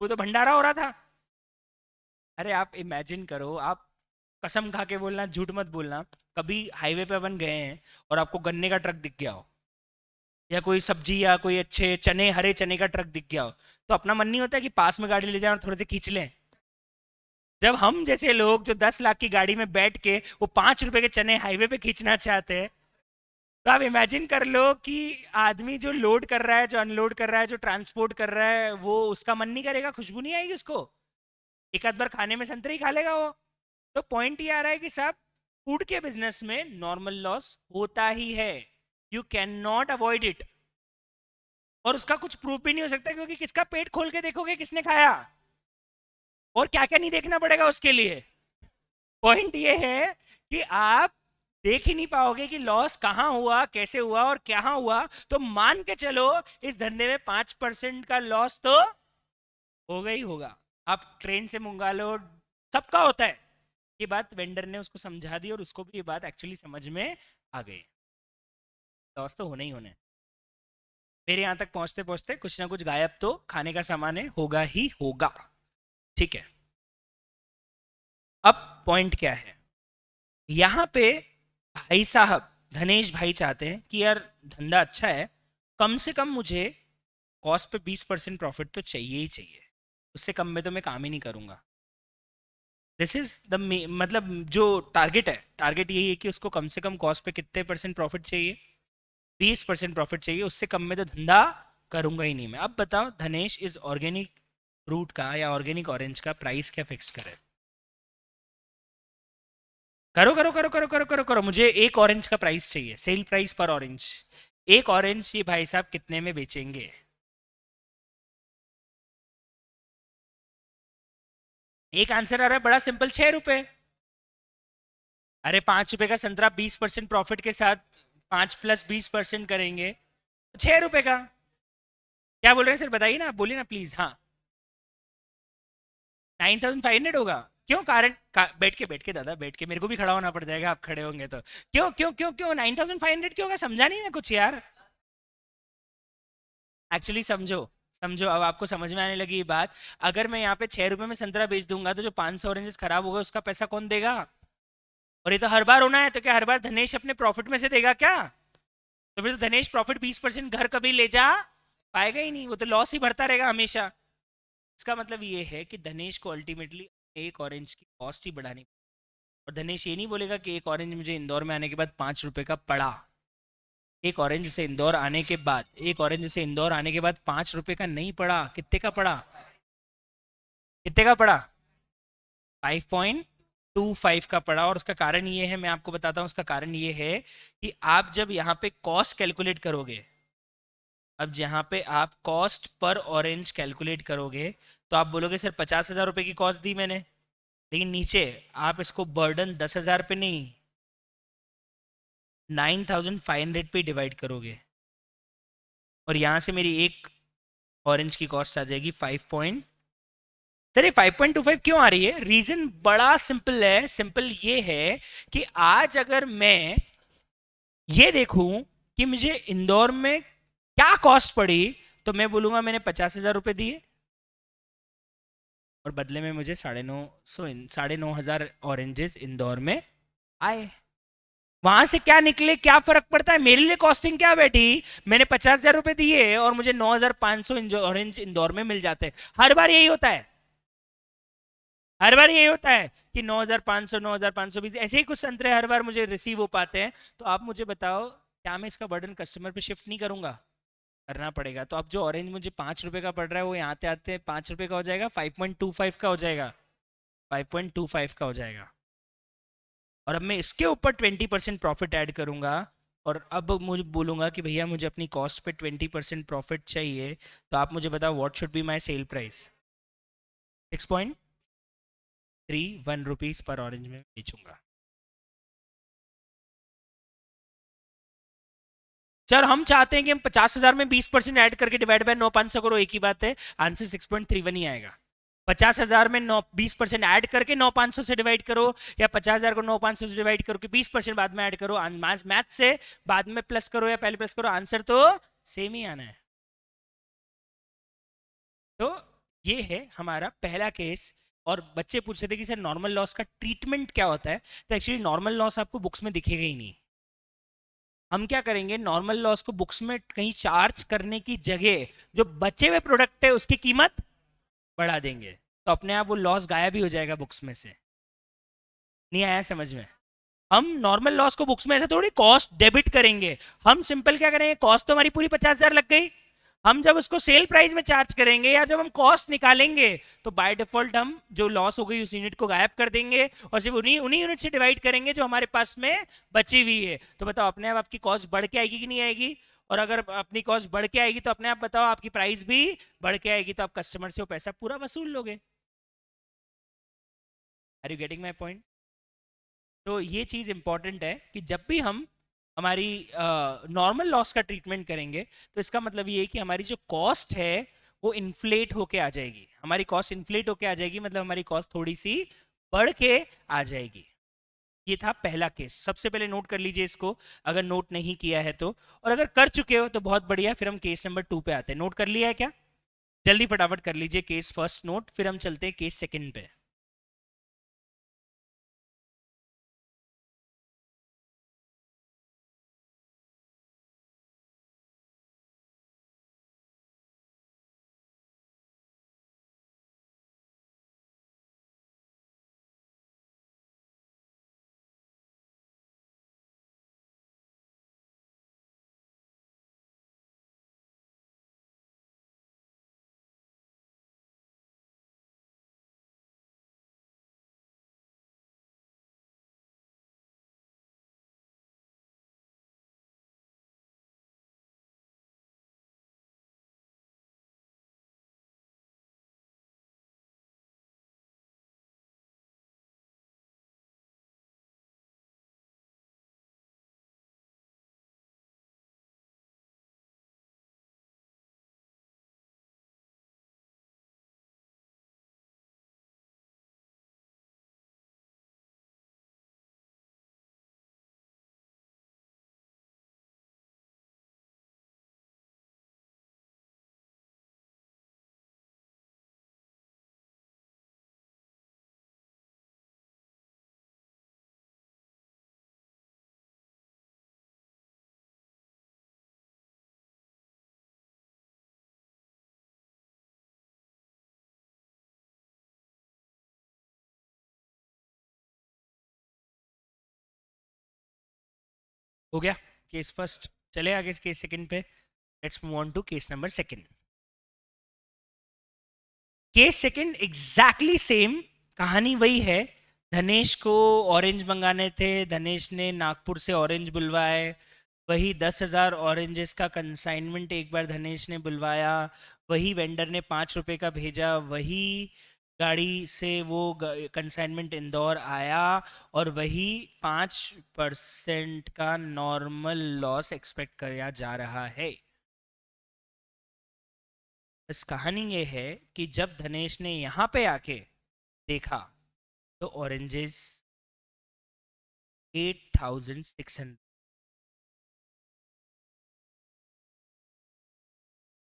वो तो भंडारा हो रहा था। अरे आप इमेजिन करो, आप कसम खा के बोलना, झूठ मत बोलना, कभी हाईवे पे अपन गए हैं और आपको गन्ने का ट्रक दिख गया हो, या कोई सब्जी या कोई अच्छे चने, हरे चने का ट्रक दिख गया हो, तो अपना मन नहीं होता कि पास में गाड़ी ले जाए और थोड़े से खींच लें? जब हम जैसे लोग जो 10 लाख की गाड़ी में बैठ के वो 5 रुपए के चने हाईवे पे खींचना चाहते हैं, तो आप इमेजिन कर लो कि आदमी जो लोड कर रहा है, जो अनलोड कर रहा है, जो ट्रांसपोर्ट कर रहा है, वो उसका मन नहीं करेगा? खुशबू नहीं आएगी उसको? एक आध बार खाने में संतरे ही खा लेगा वो। तो पॉइंट ये आ रहा है कि साहब फूड के बिजनेस में नॉर्मल लॉस होता ही है, you can not avoid it. और उसका कुछ प्रूफ भी नहीं हो सकता, क्योंकि किसका पेट खोल के देखोगे किसने खाया, और क्या क्या नहीं देखना पड़ेगा उसके लिए। पॉइंट ये है कि आप देख ही नहीं पाओगे कि लॉस कहां हुआ, कैसे हुआ और क्या हुआ। तो मान के चलो इस धंधे में 5% का लॉस तो होगा ही होगा। आप ट्रेन से मंगा लो, सबका होता है। ये बात वेंडर ने उसको समझा दी और उसको भी ये बात एक्चुअली समझ में आ गई, लॉस तो होना ही होना है। मेरे यहाँ तक पहुंचते पहुंचते कुछ ना कुछ गायब तो खाने का सामान है, होगा ही होगा। ठीक है, अब पॉइंट क्या है यहाँ पे, भाई साहब धनेश भाई चाहते हैं कि यार धंधा अच्छा है, कम से कम मुझे कॉस्ट पे 20% प्रॉफिट तो चाहिए ही चाहिए, उससे कम में तो मैं काम ही नहीं करूंगा। दिस इज द मतलब जो टारगेट है, टारगेट यही है कि उसको कम से कम कॉस्ट पे कितने परसेंट प्रॉफिट चाहिए? 20% प्रॉफिट चाहिए, उससे कम में तो धंधा करूंगा ही नहीं मैं। अब बताओ धनेश इस ऑर्गेनिक फ्रूट का या ऑर्गेनिक ऑरेंज का प्राइस क्या फिक्स करे? करो करो करो करो करो करो करो, मुझे एक ऑरेंज का प्राइस चाहिए, सेल प्राइस पर ऑरेंज। एक ऑरेंज ये भाई साहब कितने में बेचेंगे? एक आंसर आ रहा है बड़ा सिंपल, 6 रुपए। अरे 5 रुपए का संतरा 20% प्रॉफिट के साथ 5 + 20% करेंगे, 6 रुपए का। क्या बोल रहे हैं सर, बताइए ना, आप बोलिए ना प्लीज। हाँ, 9,500 होगा। क्यों कारण बैठ के दादा, बैठ के, मेरे को भी खड़ा होना पड़ जाएगा आप खड़े होंगे तो। क्यों क्यों क्यों क्यों 9,500 क्यों होगा? समझा नहीं मैं कुछ यार। एक्चुअली समझो, समझो अब आपको समझ में आने लगी ये बात। अगर मैं यहाँ पे 6 रुपए में संतरा बेच दूंगा तो जो 500 ऑरेंजेस खराब हो गए उसका पैसा कौन देगा? और ये तो हर बार होना है, तो क्या हर बार धनेश अपने प्रॉफिट में से देगा क्या? तो फिर तो धनेश प्रॉफिट 20% घर कभी ले जा पाएगा ही नहीं, वो तो लॉस ही भरता रहेगा हमेशा। इसका मतलब ये है कि धनेश को अल्टीमेटली एक ऑरेंज की कॉस्ट ही बढ़ानी। और धनेश ये नहीं बोलेगा कि एक ऑरेंज मुझे इंदौर में आने के बाद 5 रुपए का पड़ा। एक ऑरेंज से इंदौर आने के बाद, एक ऑरेंज से इंदौर आने के बाद 5 रुपए का नहीं पड़ा, कितने का पड़ा? कितने का पड़ा? 5.5 25 का पड़ा, और उसका कारण ये है, मैं आपको बताता हूँ उसका कारण ये है कि आप जब यहाँ पे कॉस्ट कैलकुलेट करोगे, अब जहाँ पे आप कॉस्ट पर ऑरेंज कैलकुलेट करोगे, तो आप बोलोगे सर 50,000 रुपए की कॉस्ट दी मैंने, लेकिन नीचे आप इसको बर्डन 10,000 पे नहीं, 9,500 पे डिवाइड करोगे, और यहाँ से मेरी एक ऑरेंज की कॉस्ट आ जाएगी 5 सर ये 5.25 क्यों आ रही है? रीजन बड़ा सिंपल है, सिंपल ये है कि आज अगर मैं ये देखूं कि मुझे इंदौर में क्या कॉस्ट पड़ी, तो मैं बोलूंगा मैंने 50,000 रुपए दिए और बदले में मुझे 9,500 ऑरेंजेस इंदौर में आए। वहां से क्या निकले, क्या फर्क पड़ता है, मेरे लिए कॉस्टिंग क्या बैठी, मैंने 50,000 रुपए दिए और मुझे 9,500 ऑरेंज इंदौर में मिल जाते हैं। हर बार यही होता है, हर बार यही होता है कि 9,500 9,520 ऐसे ही कुछ संतरे हर बार मुझे रिसीव हो पाते हैं। तो आप मुझे बताओ, क्या मैं इसका बर्डन कस्टमर पे शिफ्ट नहीं करूंगा? करना पड़ेगा। तो अब जो ऑरेंज मुझे 5 रुपए का पड़ रहा है, वो यहाँ आते आते 5 रुपए का हो जाएगा, 5.25 का हो जाएगा, 5.25 का हो जाएगा। और अब मैं इसके ऊपर 20% प्रॉफिट ऐड करूंगा, और अब मुझे बोलूंगा कि भैया मुझे अपनी कॉस्ट पे 20% प्रॉफिट चाहिए, तो आप मुझे बताओ what should be my sale price? 6.31 rupees per orange में बेचूंगा। सर हम चाहते हैं कि हम 50,000 में 20% ऐड करके डिवाइड बाय 9,500 करो, एक ही बात है, आंसर 6.31 ही आएगा। 50,000 में 20% ऐड करके 9,500 से डिवाइड करो, या 50,000 को 9,500 से डिवाइड करो कि 20% बाद में ऐड करो, मैथ से बाद में प्लस करो या पहले प्लस करो, आंसर तो सेम ही आना है। तो ये है हमारा पहला केस। और बच्चे पूछ रहे थे कि सर नॉर्मल लॉस का ट्रीटमेंट क्या होता है, तो एक्चुअली नॉर्मल लॉस आपको बुक्स में दिखेगा ही नहीं। हम क्या करेंगे, नॉर्मल लॉस को बुक्स में कहीं चार्ज करने की जगह जो बचे हुए प्रोडक्ट है उसकी कीमत बढ़ा देंगे, तो अपने आप वो लॉस गायब ही हो जाएगा बुक्स में से। नहीं आया समझ में? हम नॉर्मल लॉस को बुक्स में ऐसे थोड़ी कॉस्ट डेबिट करेंगे, हम सिंपल क्या करेंगे, कॉस्ट तो हमारी पूरी 50,000 लग गई, हम जब उसको सेल प्राइस में चार्ज करेंगे या जब हम कॉस्ट निकालेंगे, तो बाय डिफॉल्ट हम जो लॉस हो गई उस यूनिट को गायब कर देंगे और सिर्फ उन्हीं उन्हीं यूनिट से डिवाइड करेंगे जो हमारे पास में बची हुई है। तो बताओ अपने आप आपकी कॉस्ट बढ़ के आएगी कि नहीं आएगी? और अगर अपनी कॉस्ट बढ़ के आएगी तो अपने आप बताओ आपकी प्राइस भी बढ़ के आएगी, तो आप कस्टमर से वो पैसा पूरा वसूल लोगे। Are you getting my point? तो ये चीज़ इंपॉर्टेंट है कि जब भी हम हमारी नॉर्मल लॉस का ट्रीटमेंट करेंगे, तो इसका मतलब ये है कि हमारी जो कॉस्ट है वो इन्फ्लेट होके आ जाएगी, हमारी कॉस्ट इन्फ्लेट होके आ जाएगी, मतलब हमारी कॉस्ट थोड़ी सी बढ़ के आ जाएगी। ये था पहला केस, सबसे पहले नोट कर लीजिए इसको, अगर नोट नहीं किया है तो, और अगर कर चुके हो तो बहुत बढ़िया, फिर हम केस नंबर 2 पे आते हैं। नोट कर लिया है क्या? जल्दी फटाफट कर लीजिए केस फर्स्ट नोट, फिर हम चलते हैं केस सेकंड पे। हो गया केस फर्स्ट, चले आगे केस सेकंड पे। Let's move on to case number second. Case second exactly same, कहानी वही है धनेश को ऑरेंज मंगाने थे, धनेश ने नागपुर से ऑरेंज बुलवाए, वही 10,000 ऑरेंजेस का कंसाइनमेंट एक बार धनेश ने बुलवाया, वही वेंडर ने 5 रुपए का भेजा, वही गाड़ी से वो कंसाइनमेंट इंदौर आया, और वही 5% का नॉर्मल लॉस एक्सपेक्ट किया जा रहा है। बस कहानी ये है कि जब धनेश ने यहाँ पे आके देखा तो ऑरेंजेस 8,600।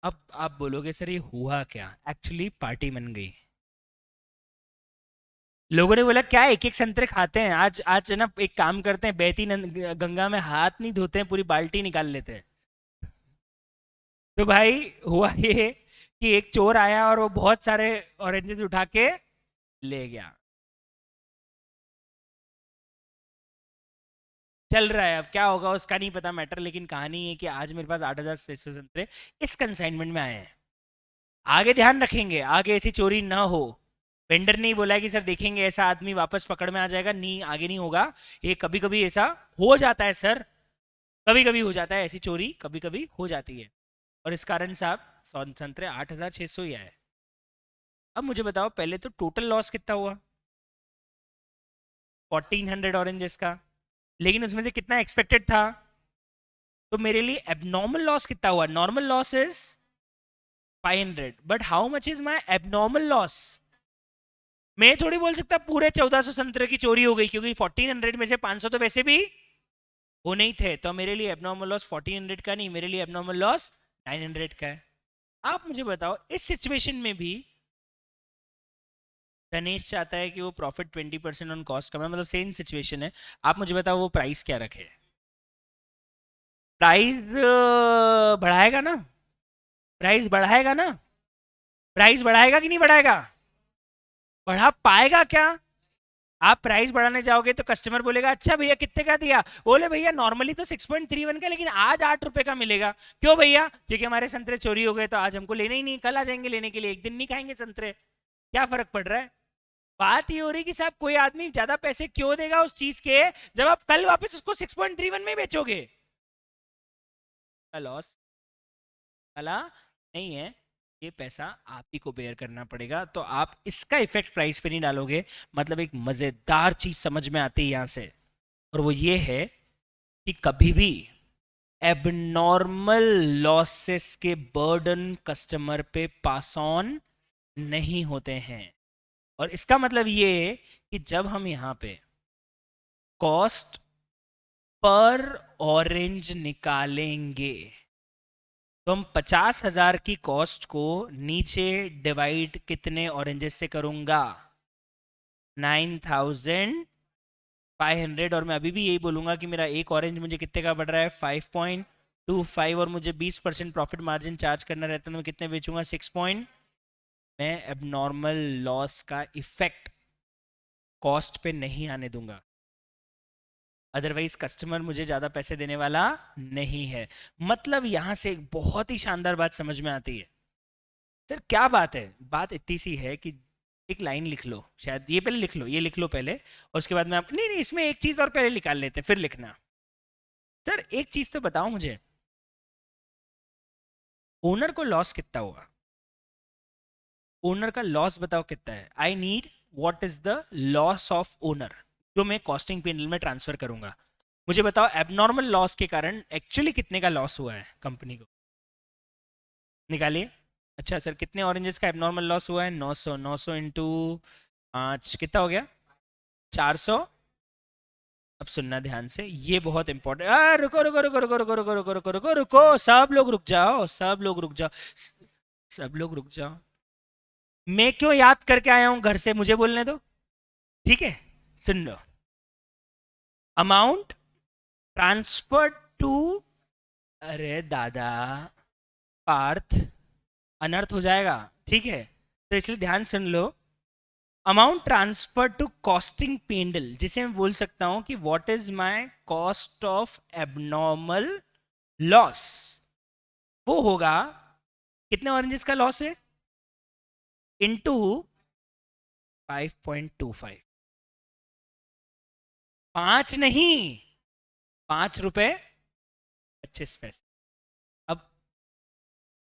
अब आप बोलोगे सर ये हुआ क्या? एक्चुअली पार्टी बन गई। लोगों ने बोला क्या एक एक संतरे खाते हैं, आज आज है ना, एक काम करते हैं, बहती गंगा में हाथ नहीं धोते हैं, पूरी बाल्टी निकाल लेते हैं। तो भाई हुआ ये कि एक चोर आया और वो बहुत सारे ऑरेंजेस उठा के ले गया। चल रहा है, अब क्या होगा उसका नहीं पता मैटर, लेकिन कहानी है कि आज मेरे पास 8,600 संतरे इस कंसाइनमेंट में आए हैं। आगे ध्यान रखेंगे, आगे ऐसी चोरी ना हो। वेंडर ने ही बोला है कि सर देखेंगे ऐसा आदमी वापस पकड़ में आ जाएगा, नहीं आगे नहीं होगा। ये कभी कभी ऐसा हो जाता है सर, कभी कभी हो जाता है, ऐसी चोरी कभी कभी हो जाती है। और इस कारण साहब संतरे 8,600 ही आए। अब मुझे बताओ पहले तो टोटल लॉस कितना हुआ? 1,400 ऑरेंजेस का, लेकिन उसमें से कितना एक्सपेक्टेड था? तो मेरे लिए एबनॉर्मल लॉस कितना हुआ? Normal loss is 500, but how much is my abnormal loss? मैं थोड़ी बोल सकता पूरे 1,400 संतरे की चोरी हो गई, क्योंकि 1,400 में से 500 तो वैसे भी वो नहीं थे। तो मेरे लिए एबनॉर्मल लॉस 1,400 का नहीं, मेरे लिए एबनॉर्मल लॉस 900 का है। आप मुझे बताओ इस सिचुएशन में भी धनेश चाहता है कि वो प्रॉफिट 20% ऑन कॉस्ट कमाए, मतलब सेम सिचुएशन है। आप मुझे बताओ वो प्राइस क्या रखे? प्राइस बढ़ाएगा ना? प्राइस बढ़ाएगा ना? प्राइस बढ़ाएगा कि नहीं बढ़ाएगा? बढ़ा पाएगा क्या? आप प्राइस बढ़ाने जाओगे तो कस्टमर बोलेगा अच्छा भैया कितने का दिया, बोले भैया नॉर्मली तो 6.31 का, लेकिन आज 8 रुपए का मिलेगा। क्यों भैया? क्योंकि हमारे संतरे चोरी हो गए, तो आज हमको लेने ही नहीं, कल आ जाएंगे लेने के लिए, एक दिन नहीं खाएंगे संतरे। क्या फर्क पड़ रहा है? बात ये हो रही कि साहब कोई आदमी ज्यादा पैसे क्यों देगा उस चीज के, जब आप कल वापस उसको 6.31 में बेचोगे? लॉस वाला नहीं है, ये पैसा आप ही को बेयर करना पड़ेगा। तो आप इसका इफेक्ट प्राइस पे नहीं डालोगे। मतलब एक मजेदार चीज समझ में आती है यहां से, और वो ये है कि कभी भी एबनॉर्मल लॉसेस के बर्डन कस्टमर पे पास ऑन नहीं होते हैं। और इसका मतलब ये कि जब हम यहाँ पे कॉस्ट पर ऑरेंज निकालेंगे, तो हम 50,000 की कॉस्ट को नीचे डिवाइड कितने ऑरेंजेस से करूंगा? 9,500। और मैं अभी भी यही बोलूंगा कि मेरा एक ऑरेंज मुझे कितने का पड़ रहा है? 5.25, और मुझे 20% प्रॉफिट मार्जिन चार्ज करना रहता है, तो मैं कितने बेचूंगा? 6 पॉइंट। मैं एबनॉर्मल लॉस का इफेक्ट कॉस्ट पे नहीं आने दूंगा, अदरवाइज कस्टमर मुझे ज्यादा पैसे देने वाला नहीं है। मतलब यहां से एक बहुत ही शानदार बात समझ में आती है। सर क्या बात है? बात इतनी सी है कि एक लाइन लिख लो, शायद ये पहले लिख लो, ये लिख लो पहले, और उसके बाद में आप नहीं नहीं इसमें एक चीज और पहले निकाल लेते फिर लिखना। सर एक चीज तो बताओ मुझे, ओनर को लॉस कितना हुआ? ओनर का लॉस बताओ कितना है? I need what is the loss of owner, जो मैं कॉस्टिंग पेनल में ट्रांसफर करूंगा। मुझे बताओ एबनॉर्मल लॉस के कारण एक्चुअली कितने का लॉस हुआ है कंपनी को, निकालिए। अच्छा सर कितने ऑरेंजेस का एबनॉर्मल लॉस हुआ है? 900। 900 इंटू 5 कितना हो गया? 400। अब सुनना ध्यान से, ये बहुत इंपॉर्टेंट। रुको रुको रुको रुको रुको रुको रुको रुको रुको रुको, सब लोग रुक जाओ, सब लोग रुक जाओ, सब लोग रुक जाओ। मैं क्यों याद करके आया हूं घर से, मुझे बोलने दो, ठीक है? सुन लो। अमाउंट ट्रांसफर टू, अरे दादा पार्थ, अनर्थ हो जाएगा, ठीक है? तो इसलिए ध्यान सुन लो। अमाउंट ट्रांसफर टू कॉस्टिंग पेंडल, जिसे मैं बोल सकता हूं कि what is my cost of abnormal loss, वो होगा कितने ऑरेंजेस का लॉस है इनटू 5.25। 5 नहीं, 5 रुपए 25 पैसे। अब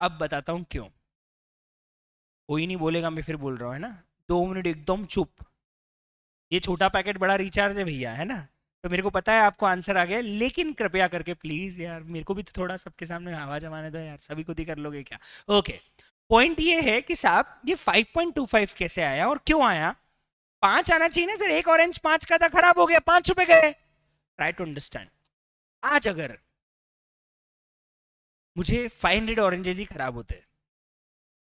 अब बताता हूं क्यों। कोई नहीं बोलेगा, मैं फिर बोल रहा हूं, है ना। 2 मिनट एकदम चुप। ये छोटा पैकेट बड़ा रिचार्ज है भैया, है ना। तो मेरे को पता है आपको आंसर आ गया, लेकिन कृपया करके प्लीज यार, मेरे को भी तो थोड़ा सबके सामने आवाज जमाने दो यार, सभी खुद ही कर लोगे क्या। ओके, पॉइंट ये है कि साहब ये 5.25 कैसे आया और क्यों आया। 5 आना चाहिए ना सर, एक ऑरेंज 5 का था, खराब हो गया, 5 रुपए गए। Try to understand. आज अगर मुझे 500 ऑरेंजेस ही खराब होते,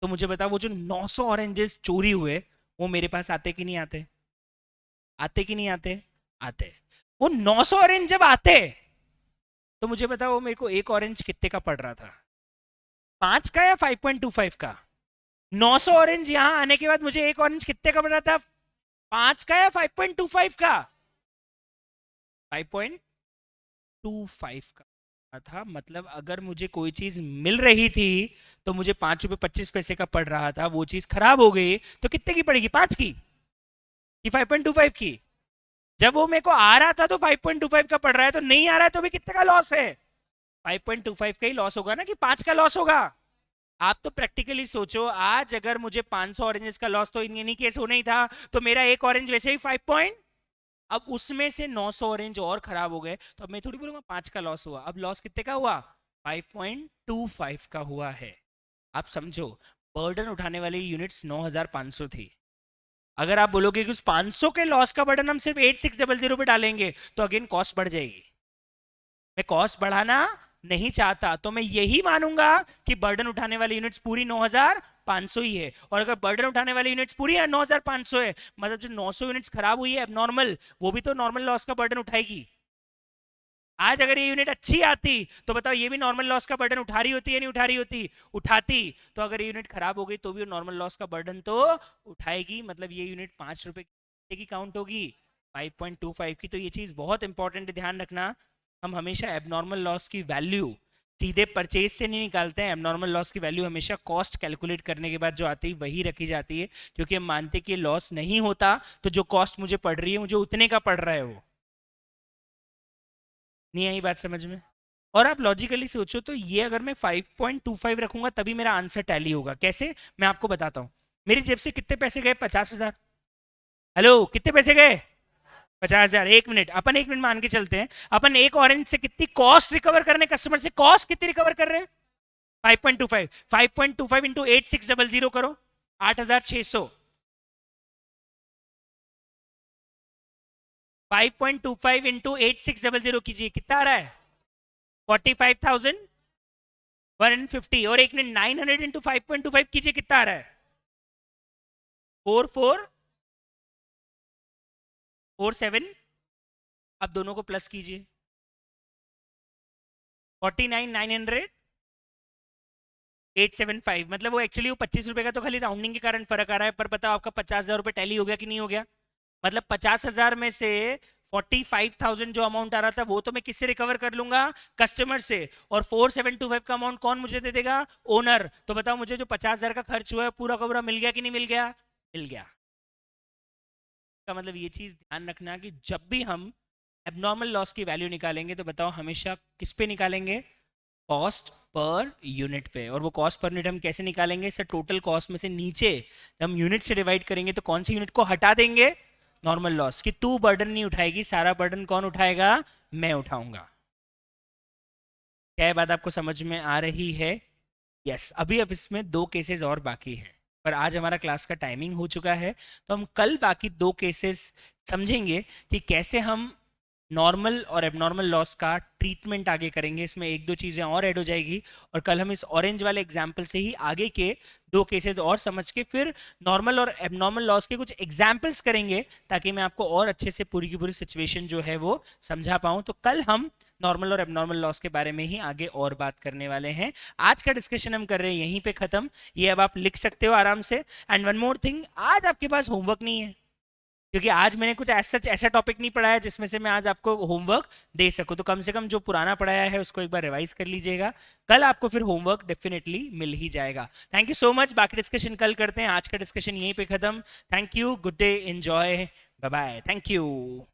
तो मुझे बता, वो जो 900 ऑरेंजेस चोरी हुए, वो मेरे पास आते कि नहीं आते? आते कि नहीं आते? आते। वो 900 ऑरेंज जब आते, तो मुझे बता, वो मेरे को एक ऑरेंज कितने का पड़ रहा था? 5 का या 5.25 का? 900 ऑरेंज यहां आने के बाद मुझे एक ऑरेंज कितने का पड़ रहा था? 5 का या 5.25 का? 5.25 का था। मतलब अगर मुझे कोई चीज मिल रही थी, तो मुझे 5 रुपए 25 पैसे का पड़ रहा था, वो चीज खराब हो गई, तो कितने की पड़ेगी? 5 की कि 5.25 की? जब वो मेरे को आ रहा था तो 5.25 का पड़ रहा है, तो नहीं आ रहा है तो भी कितने का लॉस है? 5.25 का ही लॉस होगा ना, कि 5 का लॉस होगा? आप तो प्रैक्टिकली सोचो, आज अगर मुझे 500 ऑरेंजेस का लॉस तो इन केस होना ही था, तो मेरा एक ऑरेंज वैसे ही 5 पॉइंट, अब उसमें से 900 ऑरेंज और खराब हो गए, तो अब मैं थोड़ी बोलूंगा 5 का लॉस हुआ। अब लॉस कितने का हुआ? 5.25 का हुआ है। आप समझो, बर्डन उठाने वाली यूनिट्स 9500 थी। अगर आप बोलोगे कि उस 500 के लॉस का बर्डन हम सिर्फ 8600 पे डालेंगे, तो अगेन कॉस्ट बढ़ जाएगी। मैं कॉस्ट बढ़ाना नहीं चाहता, तो मैं यही मानूंगा कि बर्डन उठाने वाली यूनिट्स पूरी 9500 ही है। और अगर बर्डन उठाने वाली यूनिट्स पूरी 9500 है, मतलब जो 900 यूनिट्स खराब हुई है एबनॉर्मल, वो भी तो नॉर्मल लॉस का बर्डन उठाएगी। आज अगर ये यूनिट अच्छी आती, तो बताओ ये भी नॉर्मल लॉस का बर्डन उठा रही होती है, नहीं उठा रही होती? उठाती। तो अगर ये यूनिट खराब हो गई, तो भी नॉर्मल लॉस का बर्डन तो उठाएगी। मतलब ये यूनिट 5 रुपए की काउंट होगी, 5.25 की। तो ये चीज बहुत इंपॉर्टेंट है, ध्यान रखना। हम हमेशा एबनॉर्मल लॉस की वैल्यू सीधे परचेज से नहीं निकालते हैं। एबनॉर्मल लॉस की वैल्यू हमेशा कॉस्ट कैलकुलेट करने के बाद जो आती है वही रखी जाती है, क्योंकि हम मानते कि लॉस नहीं होता, तो जो कॉस्ट मुझे पड़ रही है, मुझे उतने का पड़ रहा है। वो नहीं आई बात समझ में? और आप लॉजिकली सोचो, तो ये अगर मैं 5.25 रखूंगा, तभी मेरा आंसर टैली होगा। कैसे? मैं आपको बताता हूं। मेरी जेब से कितने पैसे गए? 50,000। हेलो, कितने पैसे गए? 50,000। 1 मिनट, अपन 1 मिनट मान के चलते हैं। अपन एक ऑरेंज से कितनी कॉस्ट रिकवर कर रहे हैं? कस्टमर से कॉस्ट कितनी रिकवर कर रहे हैं? 5.25। 5.25 इंटू 8600 करो, 8600। 5.25 इंटू 8600 कीजिए, कितना आ रहा है? 45,150। और एक मिनट, 900 इंटू 5.25 कीजिए, कितना आ रहा है? 4447। अब दोनों को प्लस कीजिए, 49,900 875। मतलब वो एक्चुअली वो 25 रुपए का तो खाली राउंडिंग के कारण फर्क आ रहा है, पर बताओ आपका 50,000 रुपए टैली हो गया कि नहीं हो गया? मतलब 50,000 में से 45,000 जो अमाउंट आ रहा था, वो तो मैं किससे रिकवर कर लूंगा? कस्टमर से। और 4725 का अमाउंट कौन मुझे दे देगा? ओनर। तो बताओ मुझे जो 50,000 का खर्च हुआ है, पूरा का पूरा मिल गया कि नहीं मिल गया? मिल गया। का मतलब ये चीज ध्यान रखना कि जब भी हम एबनॉर्मल लॉस की वैल्यू निकालेंगे, तो बताओ हमेशा किस पे निकालेंगे? कॉस्ट पर यूनिट पे। और वो कॉस्ट पर यूनिट हम कैसे निकालेंगे सर? टोटल कॉस्ट में से नीचे जब हम यूनिट से डिवाइड करेंगे, तो कौन सी यूनिट को हटा देंगे? Normal loss. कि तू बर्डन नहीं उठाएगी, सारा बर्डन कौन उठाएगा? मैं उठाऊंगा। क्या ये बात आपको समझ में आ रही है? यस। अभी अब इसमें 2 केसेस और बाकी हैं, पर आज हमारा क्लास का टाइमिंग हो चुका है, तो हम कल बाकी 2 केसेस समझेंगे कि कैसे हम नॉर्मल और एबनॉर्मल लॉस का ट्रीटमेंट आगे करेंगे। इसमें 1-2 चीज़ें और ऐड हो जाएगी, और कल हम इस ऑरेंज वाले एग्जाम्पल से ही आगे के 2 केसेस और समझ के फिर नॉर्मल और एबनॉर्मल लॉस के कुछ एग्जाम्पल्स करेंगे, ताकि मैं आपको और अच्छे से पूरी की पूरी सिचुएशन जो है वो समझा पाऊँ। तो कल हम नॉर्मल और एबनॉर्मल लॉस के बारे में ही आगे और बात करने वाले हैं। आज का डिस्कशन हम कर रहे हैं यहीं पे खत्म। ये अब आप लिख सकते हो आराम से। एंड वन मोर थिंग, आज आपके पास होमवर्क नहीं है, क्योंकि आज मैंने कुछ ऐसा टॉपिक नहीं पढ़ाया जिसमें से मैं आज आपको होमवर्क दे सकूं। तो कम से कम जो पुराना पढ़ाया है उसको एक बार रिवाइज कर लीजिएगा। कल आपको फिर होमवर्क डेफिनेटली मिल ही जाएगा। Thank you so much. बाकी डिस्कशन कल करते हैं, आज का डिस्कशन यहीं पे खत्म। Thank you, good day, enjoy, bye bye, thank you.